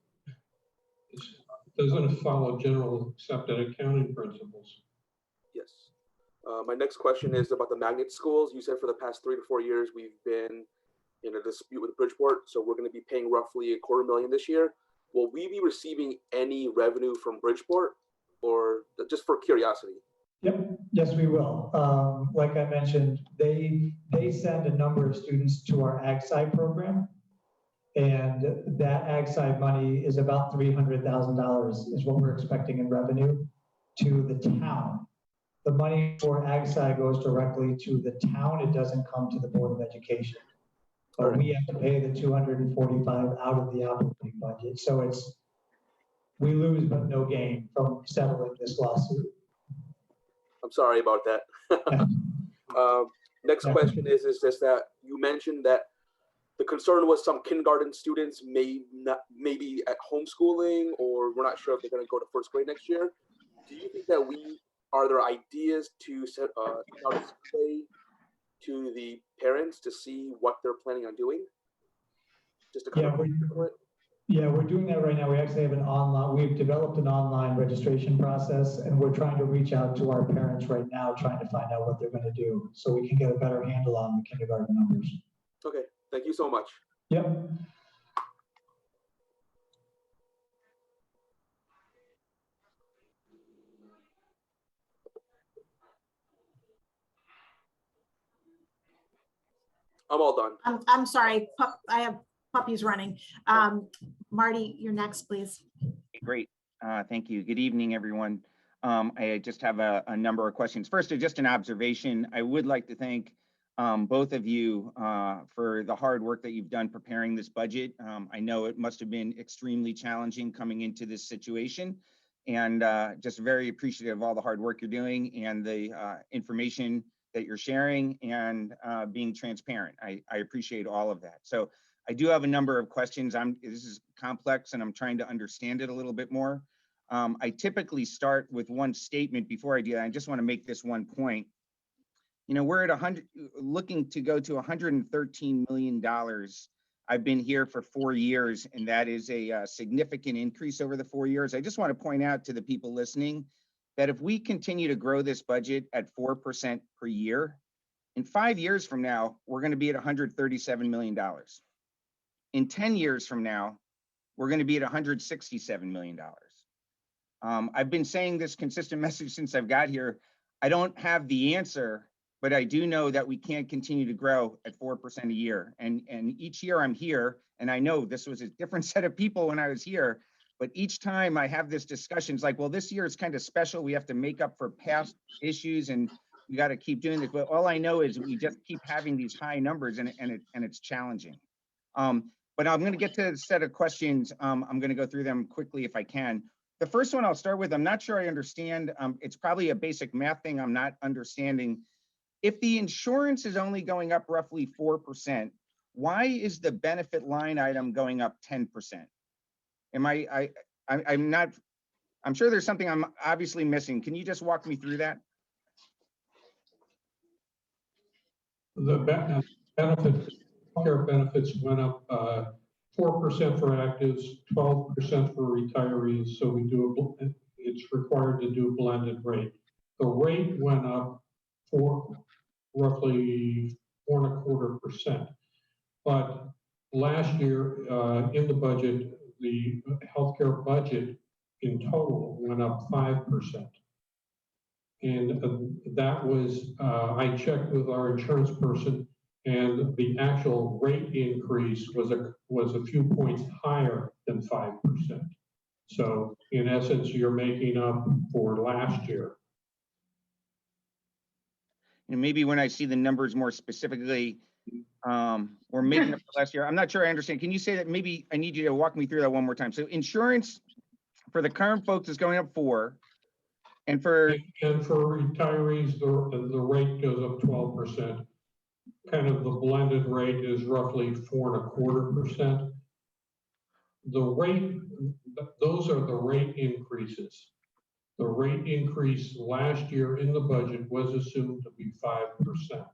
Doesn't it follow general accepted accounting principles? Yes. My next question is about the magnet schools. You said for the past 3 to 4 years, we've been in a dispute with Bridgeport. So we're going to be paying roughly $250,000 this year. Will we be receiving any revenue from Bridgeport, or just for curiosity? Yep, yes, we will. Like I mentioned, they send a number of students to our Ag Sci program. And that Ag Sci money is about $300,000 is what we're expecting in revenue to the town. The money for Ag Sci goes directly to the town. It doesn't come to the Board of Education. But we have to pay the $245,000 out of the operating budget. So we lose but no gain from settling this lawsuit. I'm sorry about that. Next question is just that you mentioned that the concern was some kindergarten students may be at homeschooling, or we're not sure if they're going to go to first grade next year. Do you think that are there ideas to set out a survey to the parents to see what they're planning on doing? Just to kind of Yeah, we're doing that right now. We actually have we've developed an online registration process, and we're trying to reach out to our parents right now, trying to find out what they're going to do so we can get a better handle on the kindergarten numbers. Okay, thank you so much. Yep. I'm all done. I'm sorry, I have puppies running. Marty, you're next, please. Great. Thank you. Good evening, everyone. I just have a number of questions. First, just an observation. I would like to thank both of you for the hard work that you've done preparing this budget. I know it must have been extremely challenging coming into this situation, and just very appreciative of all the hard work you're doing and the information that you're sharing and being transparent. I appreciate all of that. So I do have a number of questions. This is complex and I'm trying to understand it a little bit more. I typically start with one statement before I do that. I just want to make this one point. You know, we're at looking to go to $113 million. I've been here for 4 years, and that is a significant increase over the 4 years. I just want to point out to the people listening that if we continue to grow this budget at 4% per year, in 5 years from now, we're going to be at $137 million. In 10 years from now, we're going to be at $167 million. I've been saying this consistent message since I've got here. I don't have the answer, but I do know that we can't continue to grow at 4% a year. And each year I'm here, and I know this was a different set of people when I was here, but each time I have this discussion, it's like, well, this year is kind of special. We have to make up for past issues and we got to keep doing this. But all I know is we just keep having these high numbers and it's challenging. But I'm going to get to a set of questions. I'm going to go through them quickly if I can. The first one I'll start with, I'm not sure I understand. It's probably a basic math thing I'm not understanding. If the insurance is only going up roughly 4%, why is the benefit line item going up 10%? I'm sure there's something I'm obviously missing. Can you just walk me through that? The benefits, healthcare benefits went up 4% for actives, 12% for retirees. So it's required to do a blended rate. The rate went up for roughly 4.25%. But last year in the budget, the healthcare budget in total went up 5%. And that was, I checked with our insurance person, and the actual rate increase was a few points higher than 5%. So in essence, you're making up for last year. And maybe when I see the numbers more specifically, or making up for last year, I'm not sure I understand. Can you say that? Maybe I need you to walk me through that one more time. So insurance for the current folks is going up 4%. And for retirees, the rate goes up 12%. Kind of the blended rate is roughly 4.25%. The rate, those are the rate increases. The rate increase last year in the budget was assumed to be 5%.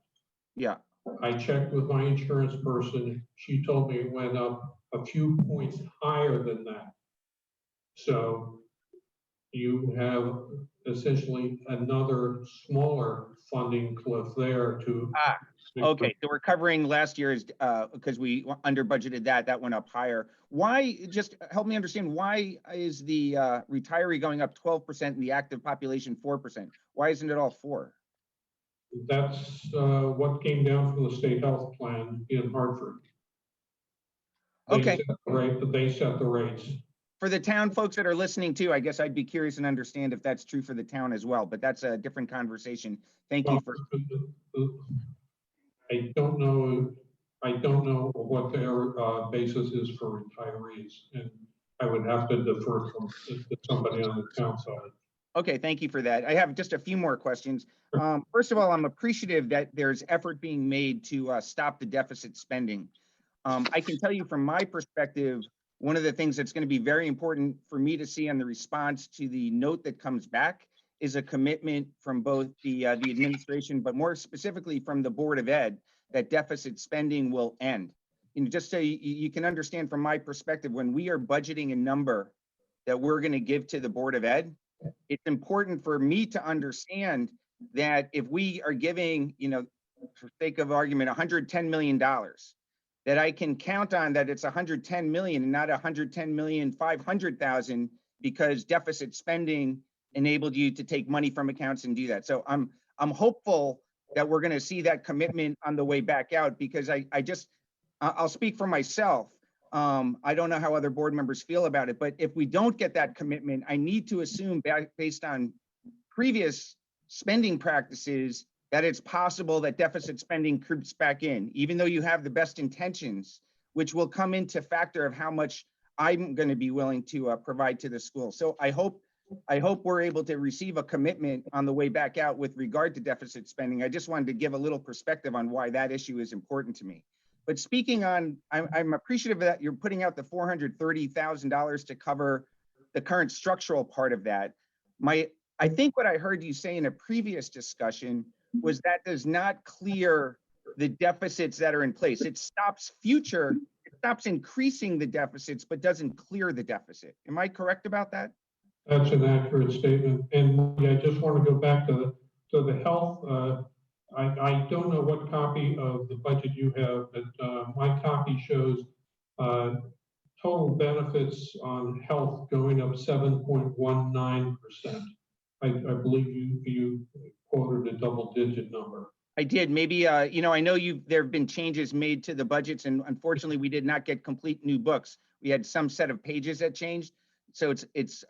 Yeah. I checked with my insurance person. She told me it went up a few points higher than that. So you have essentially another smaller funding cliff there to. Okay, so we're covering last year's because we under budgeted that went up higher. Why? Just help me understand, why is the retiree going up 12% and the active population 4%? Why isn't it all 4%? That's what came down from the state health plan in Hartford. Okay. They set the rates. For the town folks that are listening too, I guess I'd be curious and understand if that's true for the town as well, but that's a different conversation. Thank you for. I don't know what their basis is for retirees, and I would have to defer to somebody on the town side. Okay, thank you for that. I have just a few more questions. First of all, I'm appreciative that there's effort being made to stop the deficit spending. I can tell you from my perspective, one of the things that's going to be very important for me to see on the response to the note that comes back is a commitment from both the administration, but more specifically from the Board of Ed, that deficit spending will end. You know, just so you can understand from my perspective, when we are budgeting a number that we're going to give to the Board of Ed, it's important for me to understand that if we are giving, you know, for sake of argument, $110 million, that I can count on that it's 110 million and not 110,500,000 because deficit spending enabled you to take money from accounts and do that. So I'm hopeful that we're going to see that commitment on the way back out, because I'll speak for myself. I don't know how other board members feel about it, but if we don't get that commitment, I need to assume based on previous spending practices that it's possible that deficit spending creeps back in, even though you have the best intentions, which will come into factor of how much I'm going to be willing to provide to the school. So I hope we're able to receive a commitment on the way back out with regard to deficit spending. I just wanted to give a little perspective on why that issue is important to me. But speaking on, I'm appreciative that you're putting out the $430,000 to cover the current structural part of that. I think what I heard you say in a previous discussion was that does not clear the deficits that are in place. It stops increasing the deficits, but doesn't clear the deficit. Am I correct about that? That's an accurate statement. And I just want to go back to the health. I don't know what copy of the budget you have, but my copy shows total benefits on health going up 7.19%. I believe you quoted a double-digit number. I did. Maybe, you know, I know there have been changes made to the budgets, and unfortunately, we did not get complete new books. We had some set of pages that changed, so it's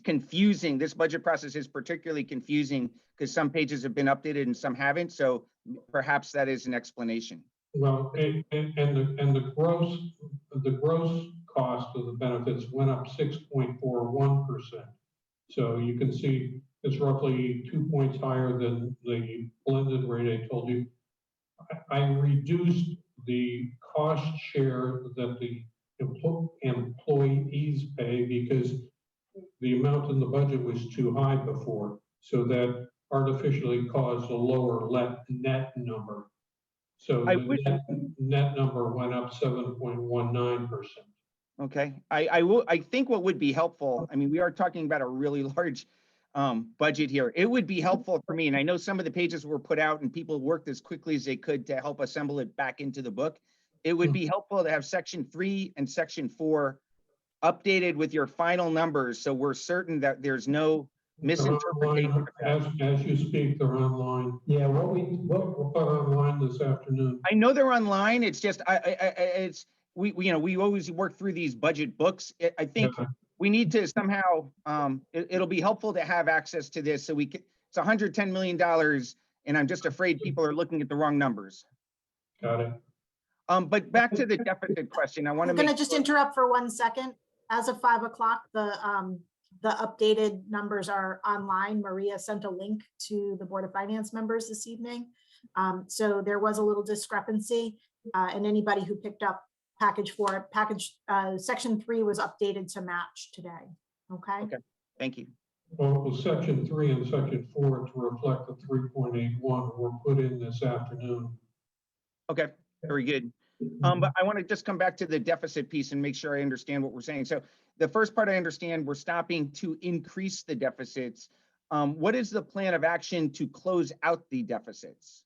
confusing. This budget process is particularly confusing because some pages have been updated and some haven't. So perhaps that is an explanation. Well, and the gross cost of the benefits went up 6.41%. So you can see it's roughly 2 points higher than the blended rate I told you. I reduced the cost share that the employees pay because the amount in the budget was too high before. So that artificially caused a lower net number. So the net number went up 7.19%. Okay, I think what would be helpful, I mean, we are talking about a really large budget here. It would be helpful for me, and I know some of the pages were put out and people worked as quickly as they could to help assemble it back into the book. It would be helpful to have section 3 and section 4 updated with your final numbers, so we're certain that there's no misinterpretation. As you speak, they're online. Yeah, We'll put online this afternoon. I know they're online. It's just we always work through these budget books. I think we need to somehow it'll be helpful to have access to this, so we can. It's $110 million, and I'm just afraid people are looking at the wrong numbers. Got it. But back to the deficit question, I'm going to just interrupt for 1 second. As of 5 o'clock, the updated numbers are online. Maria sent a link to the Board of Finance members this evening. So there was a little discrepancy, and anybody who picked up section 3 was updated to match today. Okay. Thank you. Well, section 3 and section 4 to reflect the 3.81 were put in this afternoon. Okay, very good. But I want to just come back to the deficit piece and make sure I understand what we're saying. So the first part I understand, we're stopping to increase the deficits. What is the plan of action to close out the deficits?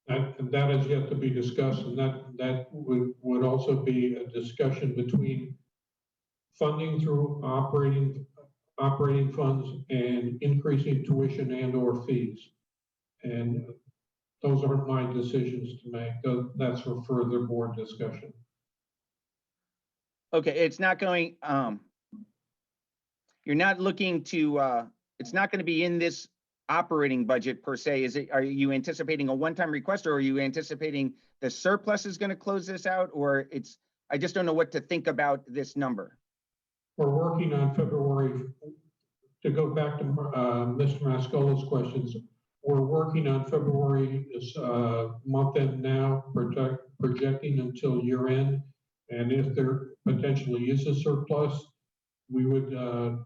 That is yet to be discussed, and that would also be a discussion between funding through operating funds and increasing tuition and or fees. And those aren't my decisions to make. That's for further board discussion. Okay, it's not going, you're not looking to, it's not going to be in this operating budget per se. Are you anticipating a one-time request, or are you anticipating the surplus is going to close this out, or I just don't know what to think about this number. We're working on February, to go back to Mr. Mascolo's questions, we're working on February, this month end now, projecting until year end. And if there potentially is a surplus, we would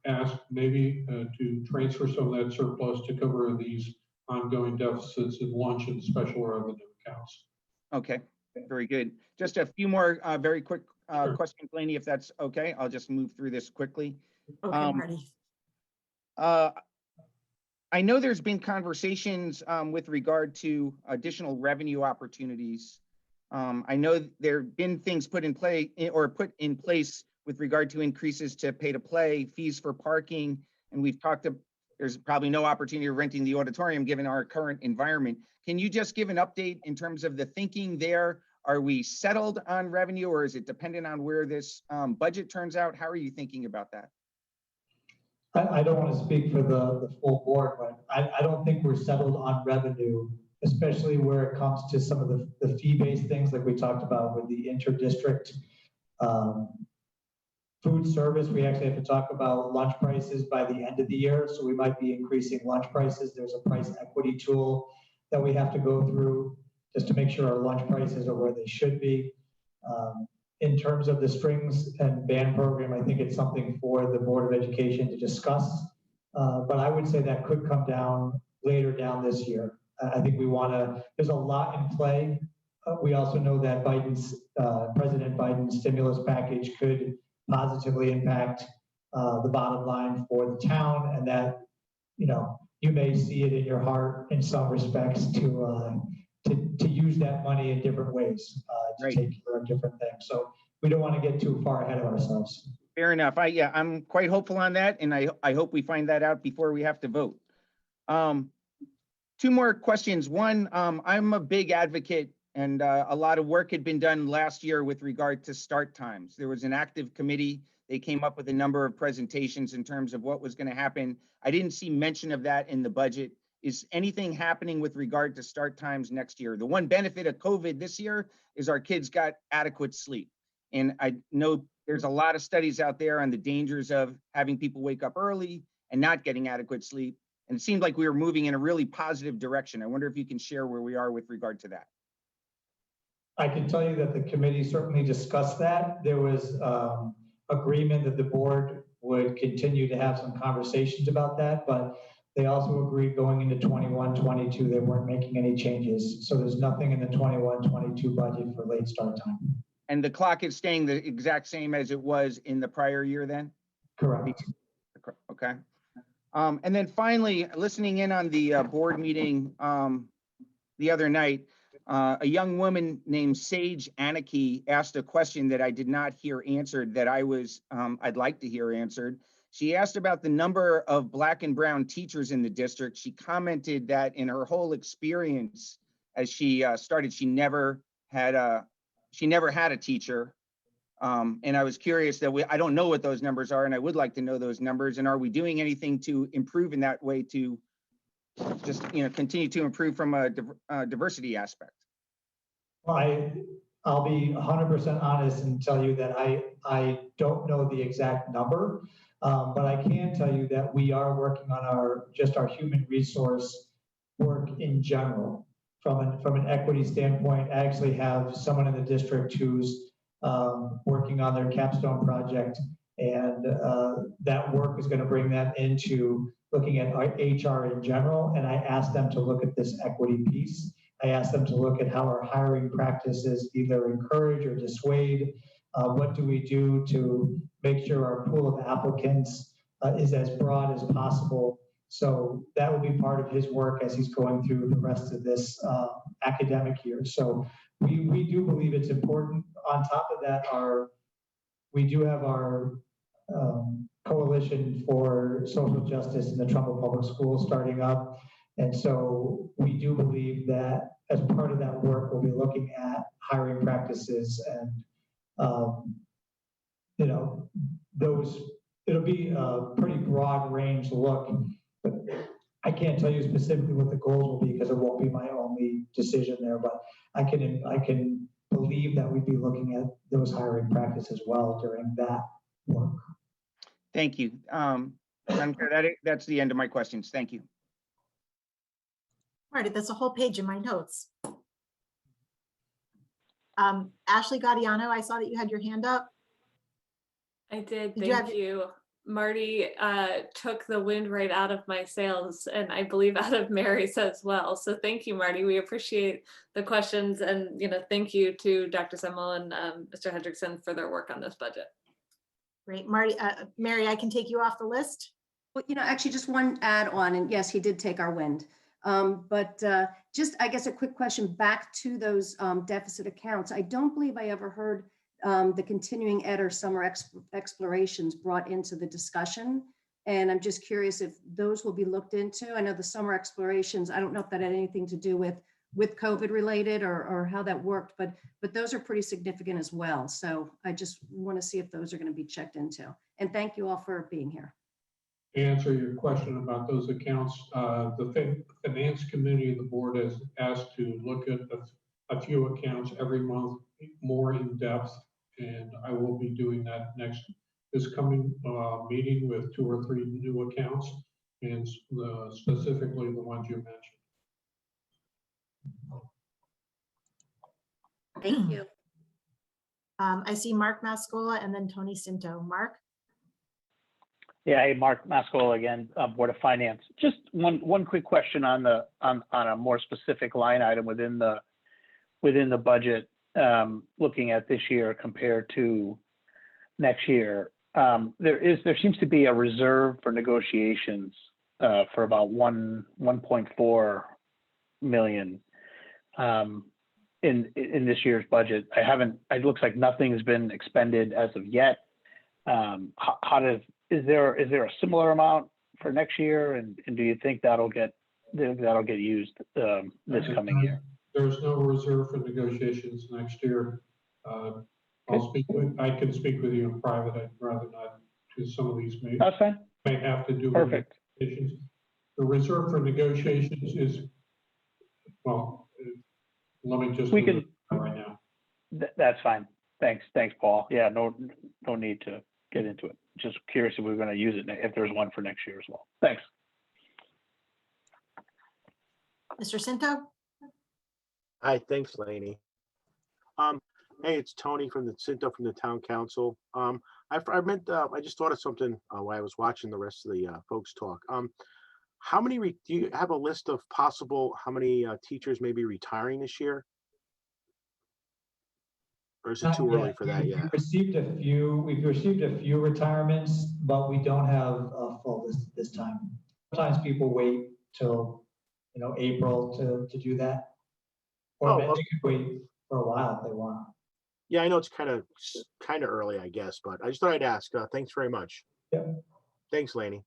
ask maybe to transfer some of that surplus to cover these ongoing deficits in lunch and special revenue accounts. Okay, very good. Just a few more very quick Sure. questions, Laney, if that's okay. I'll just move through this quickly. Okay, Marty. I know there's been conversations with regard to additional revenue opportunities. I know there have been things put in place with regard to increases to pay to play, fees for parking, and we've talked about there's probably no opportunity of renting the auditorium given our current environment. Can you just give an update in terms of the thinking there? Are we settled on revenue, or is it dependent on where this budget turns out? How are you thinking about that? I don't want to speak for the full board, but I don't think we're settled on revenue, especially where it comes to some of the fee-based things like we talked about with the inter-district food service. We actually have to talk about lunch prices by the end of the year, so we might be increasing lunch prices. There's a price equity tool that we have to go through just to make sure our lunch prices are where they should be. In terms of the strings and band program, I think it's something for the Board of Education to discuss, but I would say that could come down later down this year. I think there's a lot in play. We also know that President Biden's stimulus package could positively impact the bottom line for the town, and that, you may see it in your heart in some respects to use that money in different ways to take care of different things. So we don't want to get too far ahead of ourselves. Fair enough. I'm quite hopeful on that, and I hope we find that out before we have to vote. Two more questions. One, I'm a big advocate, and a lot of work had been done last year with regard to start times. There was an active committee. They came up with a number of presentations in terms of what was going to happen. I didn't see mention of that in the budget. Is anything happening with regard to start times next year? The one benefit of COVID this year is our kids got adequate sleep. And I know there's a lot of studies out there on the dangers of having people wake up early and not getting adequate sleep. And it seemed like we were moving in a really positive direction. I wonder if you can share where we are with regard to that. I can tell you that the committee certainly discussed that. There was agreement that the board would continue to have some conversations about that, but they also agreed going into 21-22, they weren't making any changes. So there's nothing in the 21-22 budget for late start time. And the clock is staying the exact same as it was in the prior year then? Correct. Okay. And then finally, listening in on the board meeting the other night, a young woman named Sage Anarchy asked a question that I did not hear answered that I'd like to hear answered. She asked about the number of Black and brown teachers in the district. She commented that in her whole experience as she started, she never had a teacher. And I was curious that I don't know what those numbers are, and I would like to know those numbers. And are we doing anything to improve in that way to just continue to improve from a diversity aspect? Well, I'll be 100% honest and tell you that I don't know the exact number, but I can tell you that we are working on our human resource work in general. From an equity standpoint, I actually have someone in the district who's working on their capstone project, and that work is going to bring them into looking at HR in general. And I asked them to look at this equity piece. I asked them to look at how our hiring practices either encourage or dissuade. What do we do to make sure our pool of applicants is as broad as possible? So that will be part of his work as he's going through the rest of this academic year. So we do believe it's important. On top of that, we do have our Coalition for Social Justice in the Trumbull Public Schools starting up. And so we do believe that as part of that work, we'll be looking at hiring practices and, it'll be a pretty broad range look, but I can't tell you specifically what the goals will be because it won't be my only decision there, but I can believe that we'd be looking at those hiring practices as well during that work. Thank you. That's the end of my questions. Thank you. Marty, there's a whole page in my notes. Ashley Gaudiano, I saw that you had your hand up. I did, Did you have thank you. Marty took the wind right out of my sails, and I believe out of Mary's as well. So thank you, Marty. We appreciate the questions, and thank you to Dr. Semmel and Mr. Hendrickson for their work on this budget. Great, Marty, Mary, I can take you off the list. Well, actually just one add on, and yes, he did take our wind. But just, I guess, a quick question back to those deficit accounts. I don't believe I ever heard the continuing ed or summer explorations brought into the discussion. And I'm just curious if those will be looked into. I know the summer explorations, I don't know if that had anything to do with COVID related or how that worked, but those are pretty significant as well. So I just want to see if those are going to be checked into. And thank you all for being here. To answer your question about those accounts, the finance committee of the board has asked to look at a few accounts every month, more in depth, and I will be doing that this coming meeting with 2 or 3 new accounts, and specifically the ones you mentioned. Thank you. I see Mark Mascola and then Tony Sinto. Mark? Yeah, hey, Mark Mascola again, Board of Finance. Just one quick question on a more specific line item within the budget, looking at this year compared to next year. There seems to be a reserve for negotiations for about 1.4 million in this year's budget. It looks like nothing's been expended as of yet. Is there a similar amount for next year, and do you think that'll get used this coming year? There's no reserve for negotiations next year. I can speak with you in private. I'd rather not, because some of these may have to do with negotiations. The reserve for negotiations is, well, let me just right now. That's fine. Thanks, Paul. Yeah, no need to get into it. Just curious if we're going to use it, if there's one for next year as well. Thanks. Mr. Sinto? Hi, thanks, Lainey. Hey, it's Tony from the Sinto from the Town Council. I just thought of something while I was watching the rest of the folks talk. How many, do you have a list of how many teachers may be retiring this year? Or is it too early for that yet? We've received a few retirements, but we don't have a full this time. Sometimes people wait till April to do that. Or they could wait for a while if they want. Yeah, I know it's kind of early, I guess, but I just thought I'd ask. Thanks very much. Yeah. Thanks, Lainey.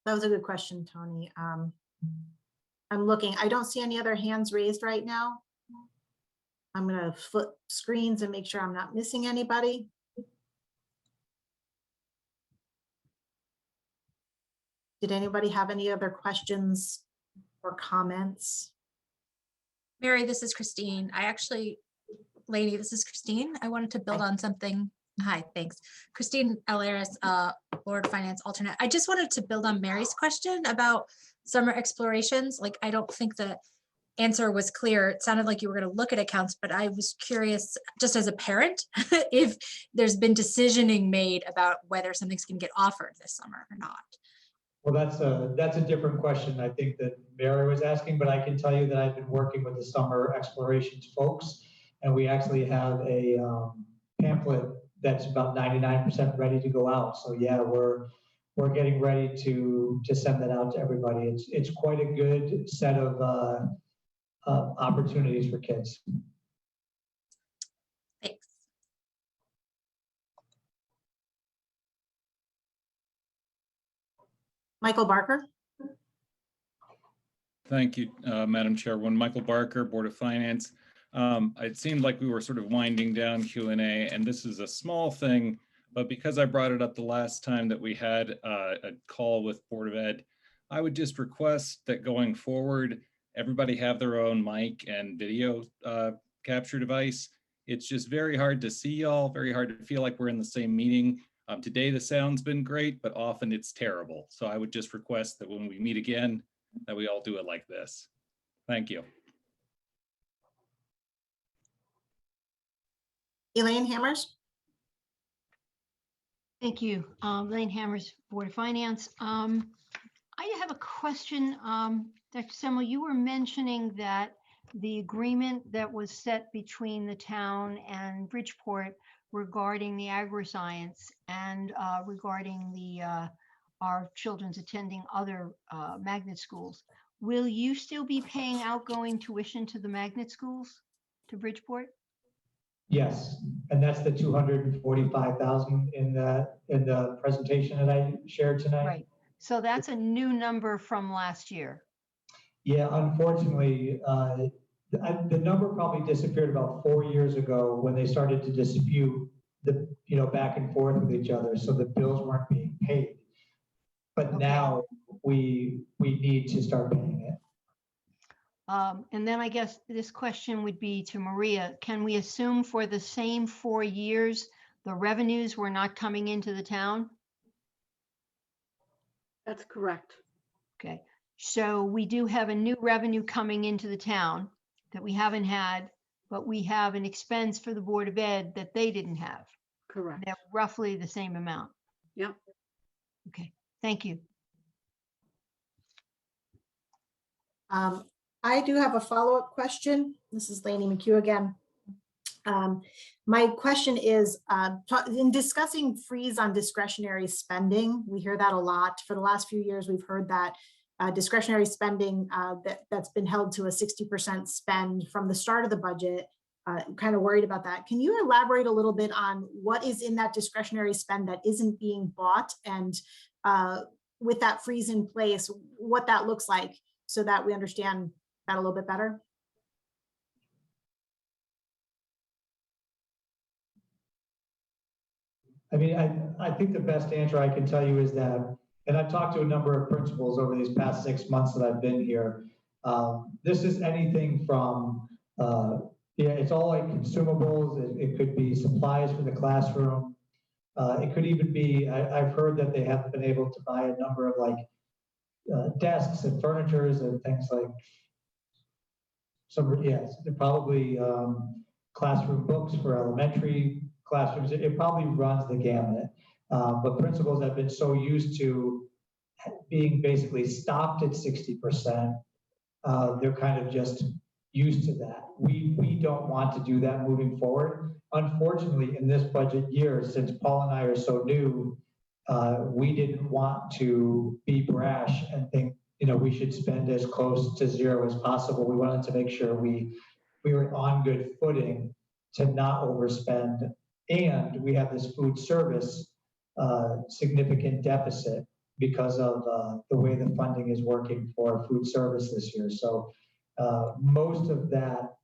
That was a good question, Tony. I'm looking. I don't see any other hands raised right now. I'm going to flip screens and make sure I'm not missing anybody. Did anybody have any other questions or comments? Mary, this is Christine. Lainey, this is Christine. I wanted to build on something. Hi, thanks. Christine Alaris, Board Finance alternate. I just wanted to build on Mary's question about summer explorations. I don't think the answer was clear. It sounded like you were going to look at accounts, but I was curious, just as a parent, if there's been decisioning made about whether something's going to get offered this summer or not. Well, that's a different question, I think, that Mary was asking, but I can tell you that I've been working with the summer explorations folks, and we actually have a pamphlet that's about 99% ready to go out. So yeah, we're getting ready to send that out to everybody. It's quite a good set of opportunities for kids. Thanks. Michael Barker? Thank you, Madam Chairwoman. Michael Barker, Board of Finance. It seemed like we were sort of winding down Q&A, and this is a small thing, but because I brought it up the last time that we had a call with Board of Ed, I would just request that going forward, everybody have their own mic and video capture device. It's just very hard to see y'all, very hard to feel like we're in the same meeting Today, the sound's been great, but often it's terrible. So I would just request that when we meet again, that we all do it like this. Thank you. Elaine Hammers? Thank you. Elaine Hammers, Board of Finance. I have a question. Dr. Semmel, you were mentioning that the agreement that was set between the town and Bridgeport regarding the agri-science and regarding the our children's attending other magnet schools. Will you still be paying outgoing tuition to the magnet schools, to Bridgeport? Yes, and that's the 245,000 in the presentation that I shared tonight. Right. So that's a new number from last year. Yeah, unfortunately, the number probably disappeared about 4 years ago when they started to dispute the, back and forth with each other. So the bills weren't being paid. But Okay. now we need to start paying it. And then I guess this question would be to Maria. Can we assume for the same 4 years, the revenues were not coming into the town? That's correct. Okay, so we do have a new revenue coming into the town that we haven't had, but we have an expense for the Board of Ed that they didn't have. Correct. They're roughly the same amount. Yep. Okay, thank you. I do have a follow-up question. This is Lainey McHugh again. My question is, in discussing freeze on discretionary spending, we hear that a lot. For the last few years, we've heard that discretionary spending that's been held to a 60% spend from the start of the budget. Kind of worried about that. Can you elaborate a little bit on what is in that discretionary spend that isn't being bought, and with that freeze in place, what that looks like so that we understand that a little bit better? I mean, I think the best answer I can tell you is that, and I've talked to a number of principals over these past 6 months that I've been here. This is anything from, it's all like consumables. It could be supplies for the classroom. It could even be, I've heard that they haven't been able to buy a number of like desks and furnitures and things like probably classroom books for elementary classrooms. It probably runs the gamut. But principals have been so used to being basically stopped at 60%, they're kind of just used to that. We don't want to do that moving forward. Unfortunately, in this budget year, since Paul and I are so new, we didn't want to be brash and think, we should spend as close to zero as possible. We wanted to make sure we were on good footing to not overspend. And we have this food service significant deficit because of the way the funding is working for food service this year. So most of that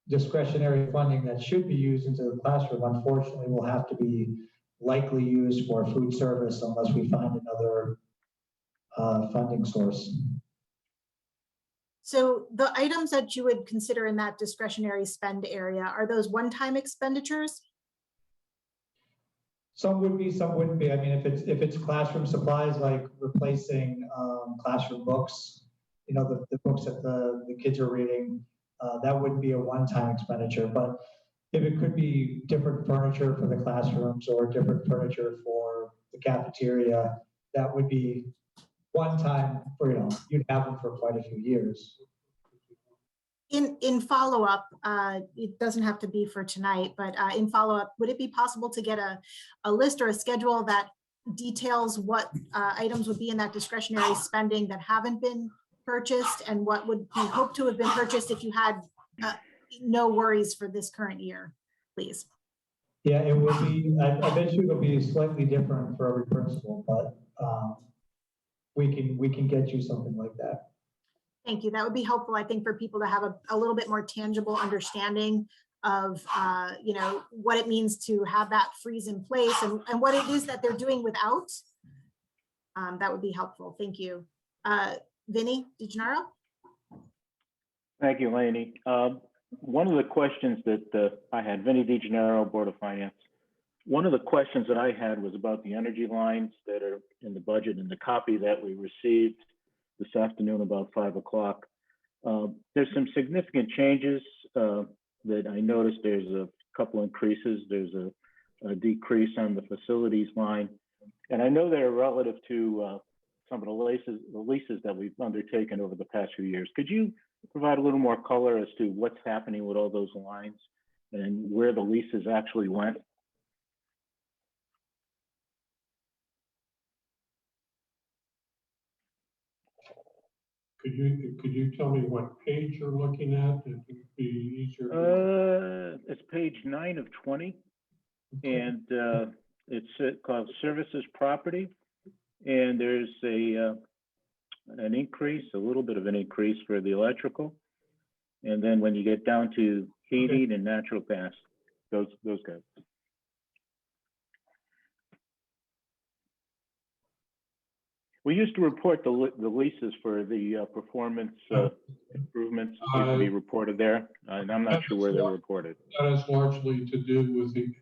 discretionary funding that should be used into the classroom, unfortunately, will have to be likely used for food service unless we find another funding source. So the items that you would consider in that discretionary spend area, are those one-time expenditures? Some would be, some wouldn't be. I mean, if it's classroom supplies, like replacing classroom books, the books that the kids are reading, that wouldn't be a one-time expenditure. But if it could be different furniture for the classrooms or different furniture for the cafeteria, that would be one time for, you'd have them for quite a few years. In follow-up, it doesn't have to be for tonight, but in follow-up, would it be possible to get a list or a schedule that details what items would be in that discretionary spending that haven't been purchased, and what would be hoped to have been purchased if you had no worries for this current year, please? Yeah, it will be, I bet you it'll be slightly different for every principal, but we can get you something like that. Thank you. That would be helpful, I think, for people to have a little bit more tangible understanding of, what it means to have that freeze in place and what it is that they're doing without. That would be helpful. Thank you. Vinny DiGennaro? Thank you, Lainey. One of the questions that I had, Vinny DiGennaro, Board of Finance. One of the questions that I had was about the energy lines that are in the budget and the copy that we received this afternoon about 5 o'clock. There's some significant changes that I noticed. There's a couple increases. There's a decrease on the facilities line. And I know they're relative to some of the leases that we've undertaken over the past few years. Could you provide a little more color as to what's happening with all those lines and where the leases actually went? Could you tell me what page you're looking at? It would be easier. It's page 9 of 20, and it's called Services Property, and there's an increase, a little bit of an increase for the electrical, and then when you get down to heating and natural gas, those guys. We used to report the leases for the performance improvements used to be reported there, and I'm not sure where they're reported. That is largely to do with the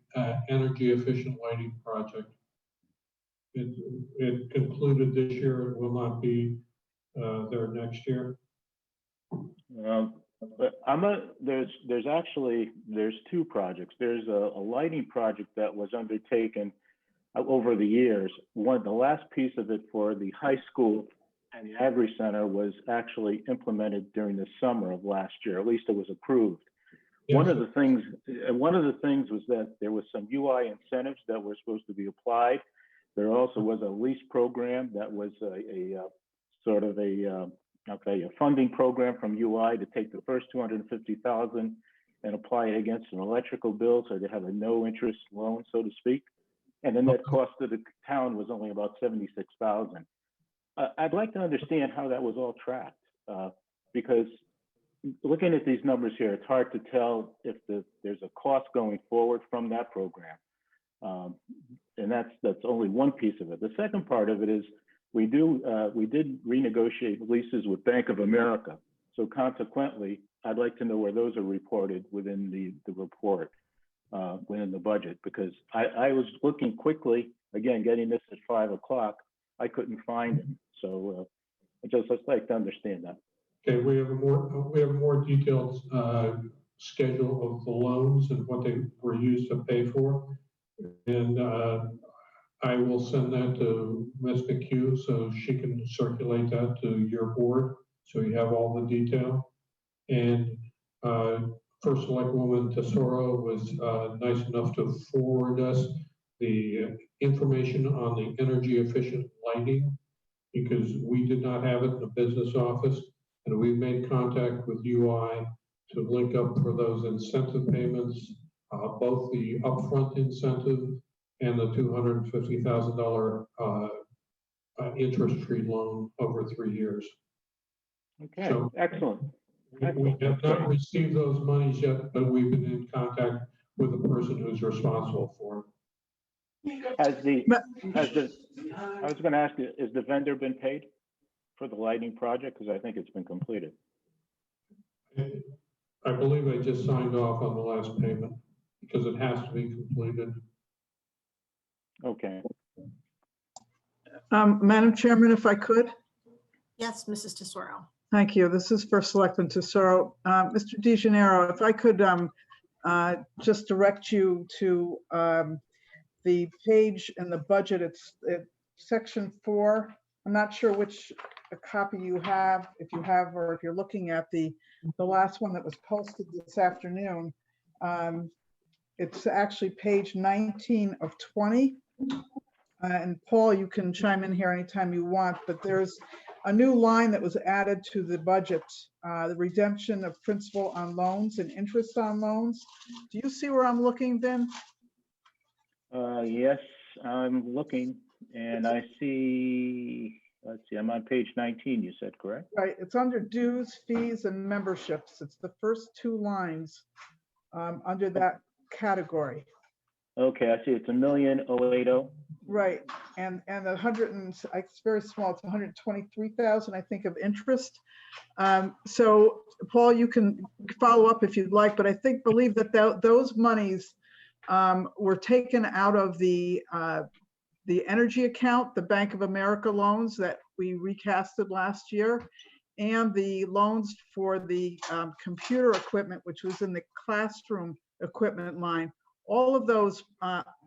energy efficient lighting project. It concluded this year. It will not be there next year. But there's two projects. There's a lighting project that was undertaken over the years. The last piece of it for the high school and the Agri Center was actually implemented during the summer of last year. At least it was approved. Yes. One of the things was that there was some UI incentives that were supposed to be applied. There also was a lease program that was a funding program from UI to take the first $250,000 and apply it against an electrical bill, so they have a no interest loan, so to speak. And the net cost of the town was only about $76,000. I'd like to understand how that was all tracked, because looking at these numbers here, it's hard to tell if there's a cost going forward from that program. And that's only one piece of it. The second part of it is we did renegotiate leases with Bank of America. So consequently, I'd like to know where those are reported within the report. Within the budget, because I was looking quickly, again, getting this at 5 o'clock, I couldn't find it. So I'd just like to understand that. Okay, we have a more detailed schedule of the loans and what they were used to pay for. And I will send that to Ms. McHugh so she can circulate that to your board, so you have all the detail. And First Selectwoman Tesoro was nice enough to forward us the information on the energy efficient lighting, because we did not have it in the business office, and we made contact with UI to link up for those incentive payments, both the upfront incentive and the $250,000 interest-free loan over 3 years. Okay, so, excellent. We have not received those monies yet, but we've been in contact with the person who's responsible for it. I was going to ask you, has the vendor been paid for the lighting project? Because I think it's been completed. I believe I just signed off on the last payment because it has to be completed. Okay. Madam Chairman, if I could. Yes, Mrs. Tesoro. Thank you. This is First Selectman Tesoro. Mr. DeGennaro, if I could just direct you to the page in the budget. It's section 4. I'm not sure which copy you have, if you have, or if you're looking at the last one that was posted this afternoon. It's actually page 19 of 20. And Paul, you can chime in here anytime you want, but there's a new line that was added to the budget, the redemption of principal on loans and interest on loans. Do you see where I'm looking, Vin? Yes, I'm looking, and I see, let's see, I'm on page 19, you said, correct? Right, it's under dues, fees, and memberships. It's the first 2 lines under that category. Okay, I see it's $1,080,000. Right, and the it's very small. It's 123,000, I think, of interest. So, Paul, you can follow up if you'd like, but I believe that those monies were taken out of the energy account, the Bank of America loans that we recasted last year, and the loans for the computer equipment, which was in the classroom equipment line. All of those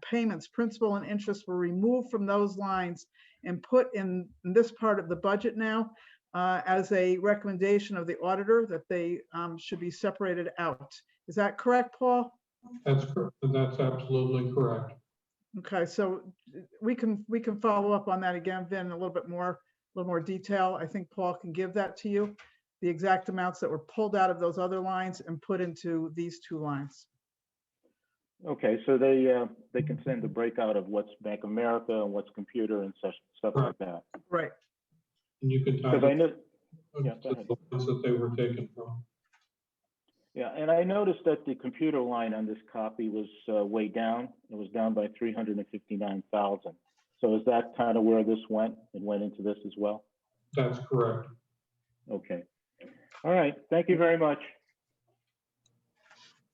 payments, principal and interest, were removed from those lines and put in this part of the budget now as a recommendation of the auditor that they should be separated out. Is that correct, Paul? That's correct. That's absolutely correct. Okay, so we can follow up on that again, Vin, in a little more detail. I think Paul can give that to you, the exact amounts that were pulled out of those other lines and put into these two lines. Okay, so they can send a breakout of what's Bank of America and what's computer and stuff like that. Right. And you can Because I know, yeah, go ahead. the ones that they were taken from. Yeah, and I noticed that the computer line on this copy was way down. It was down by 359,000. So is that kind of where this went? It went into this as well? That's correct. Okay. All right. Thank you very much.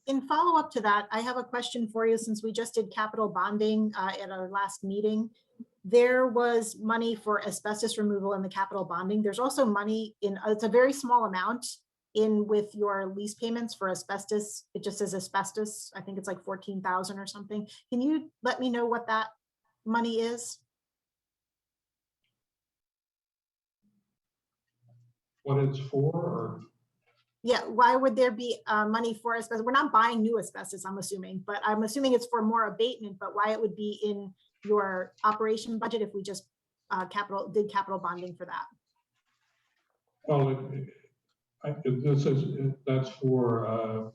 In follow-up to that, I have a question for you since we just did capital bonding at our last meeting. There was money for asbestos removal in the capital bonding. There's also money in, it's a very small amount in with your lease payments for asbestos. It just says asbestos. I think it's like 14,000 or something. Can you let me know what that money is? What it's for, or? Yeah, why would there be money for asbestos? We're not buying new asbestos, I'm assuming, but I'm assuming it's for more abatement, but why it would be in your operation budget if we just did capital bonding for that? Well, that's for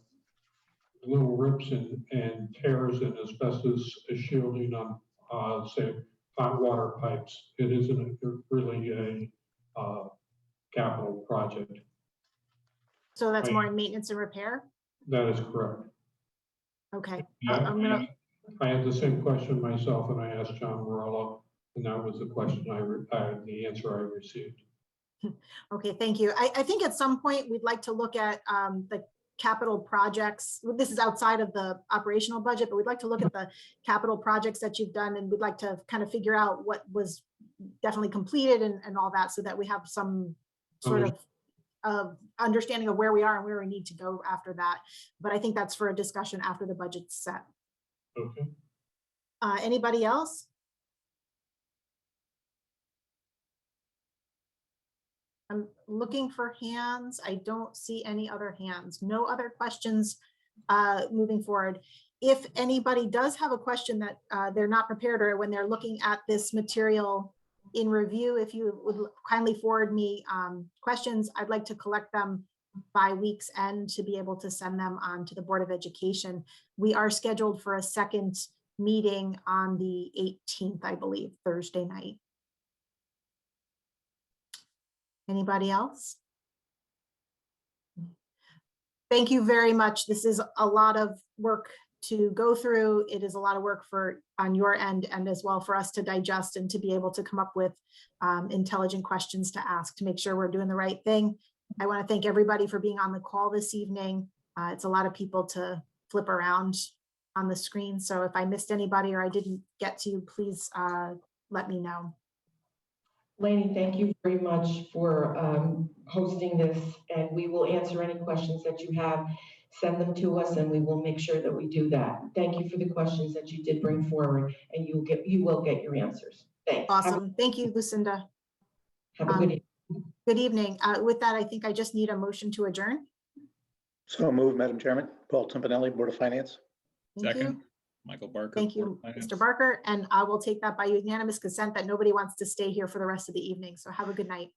little rips and tears and asbestos shielding on, say, hot water pipes. It isn't really a capital project. So that's more in maintenance and repair? That is correct. Okay. Yeah, I had the same question myself, and I asked John Morello, and that was the question the answer I received. Okay, thank you. I think at some point we'd like to look at the capital projects. This is outside of the operational budget, but we'd like to look at the capital projects that you've done, and we'd like to kind of figure out what was definitely completed and all that, so that we have some sort of understanding of where we are and where we need to go after that. But I think that's for a discussion after the budget's set. Okay. Anybody else? I'm looking for hands. I don't see any other hands. No other questions moving forward. If anybody does have a question that they're not prepared, or when they're looking at this material in review, if you would kindly forward me questions, I'd like to collect them by week's end to be able to send them on to the Board of Education. We are scheduled for a second meeting on the 18th, I believe, Thursday night. Anybody else? Thank you very much. This is a lot of work to go through. It is a lot of work on your end, and as well for us to digest and to be able to come up with intelligent questions to ask to make sure we're doing the right thing. I want to thank everybody for being on the call this evening. It's a lot of people to flip around on the screen. So if I missed anybody or I didn't get to you, please let me know. Lainey, thank you very much for hosting this, and we will answer any questions that you have. Send them to us, and we will make sure that we do that. Thank you for the questions that you did bring forward, and you will get your answers. Thanks. Awesome. Thank you, Lucinda. Have a good evening. Good evening. With that, I think I just need a motion to adjourn. So moved, Madam Chairman. Paul Timpanelli, Board of Finance. Thank Second, you. Michael Barker. Thank Board you, of Finance. Mr. Barker, and I will take that by unanimous consent that nobody wants to stay here for the rest of the evening. So have a good night.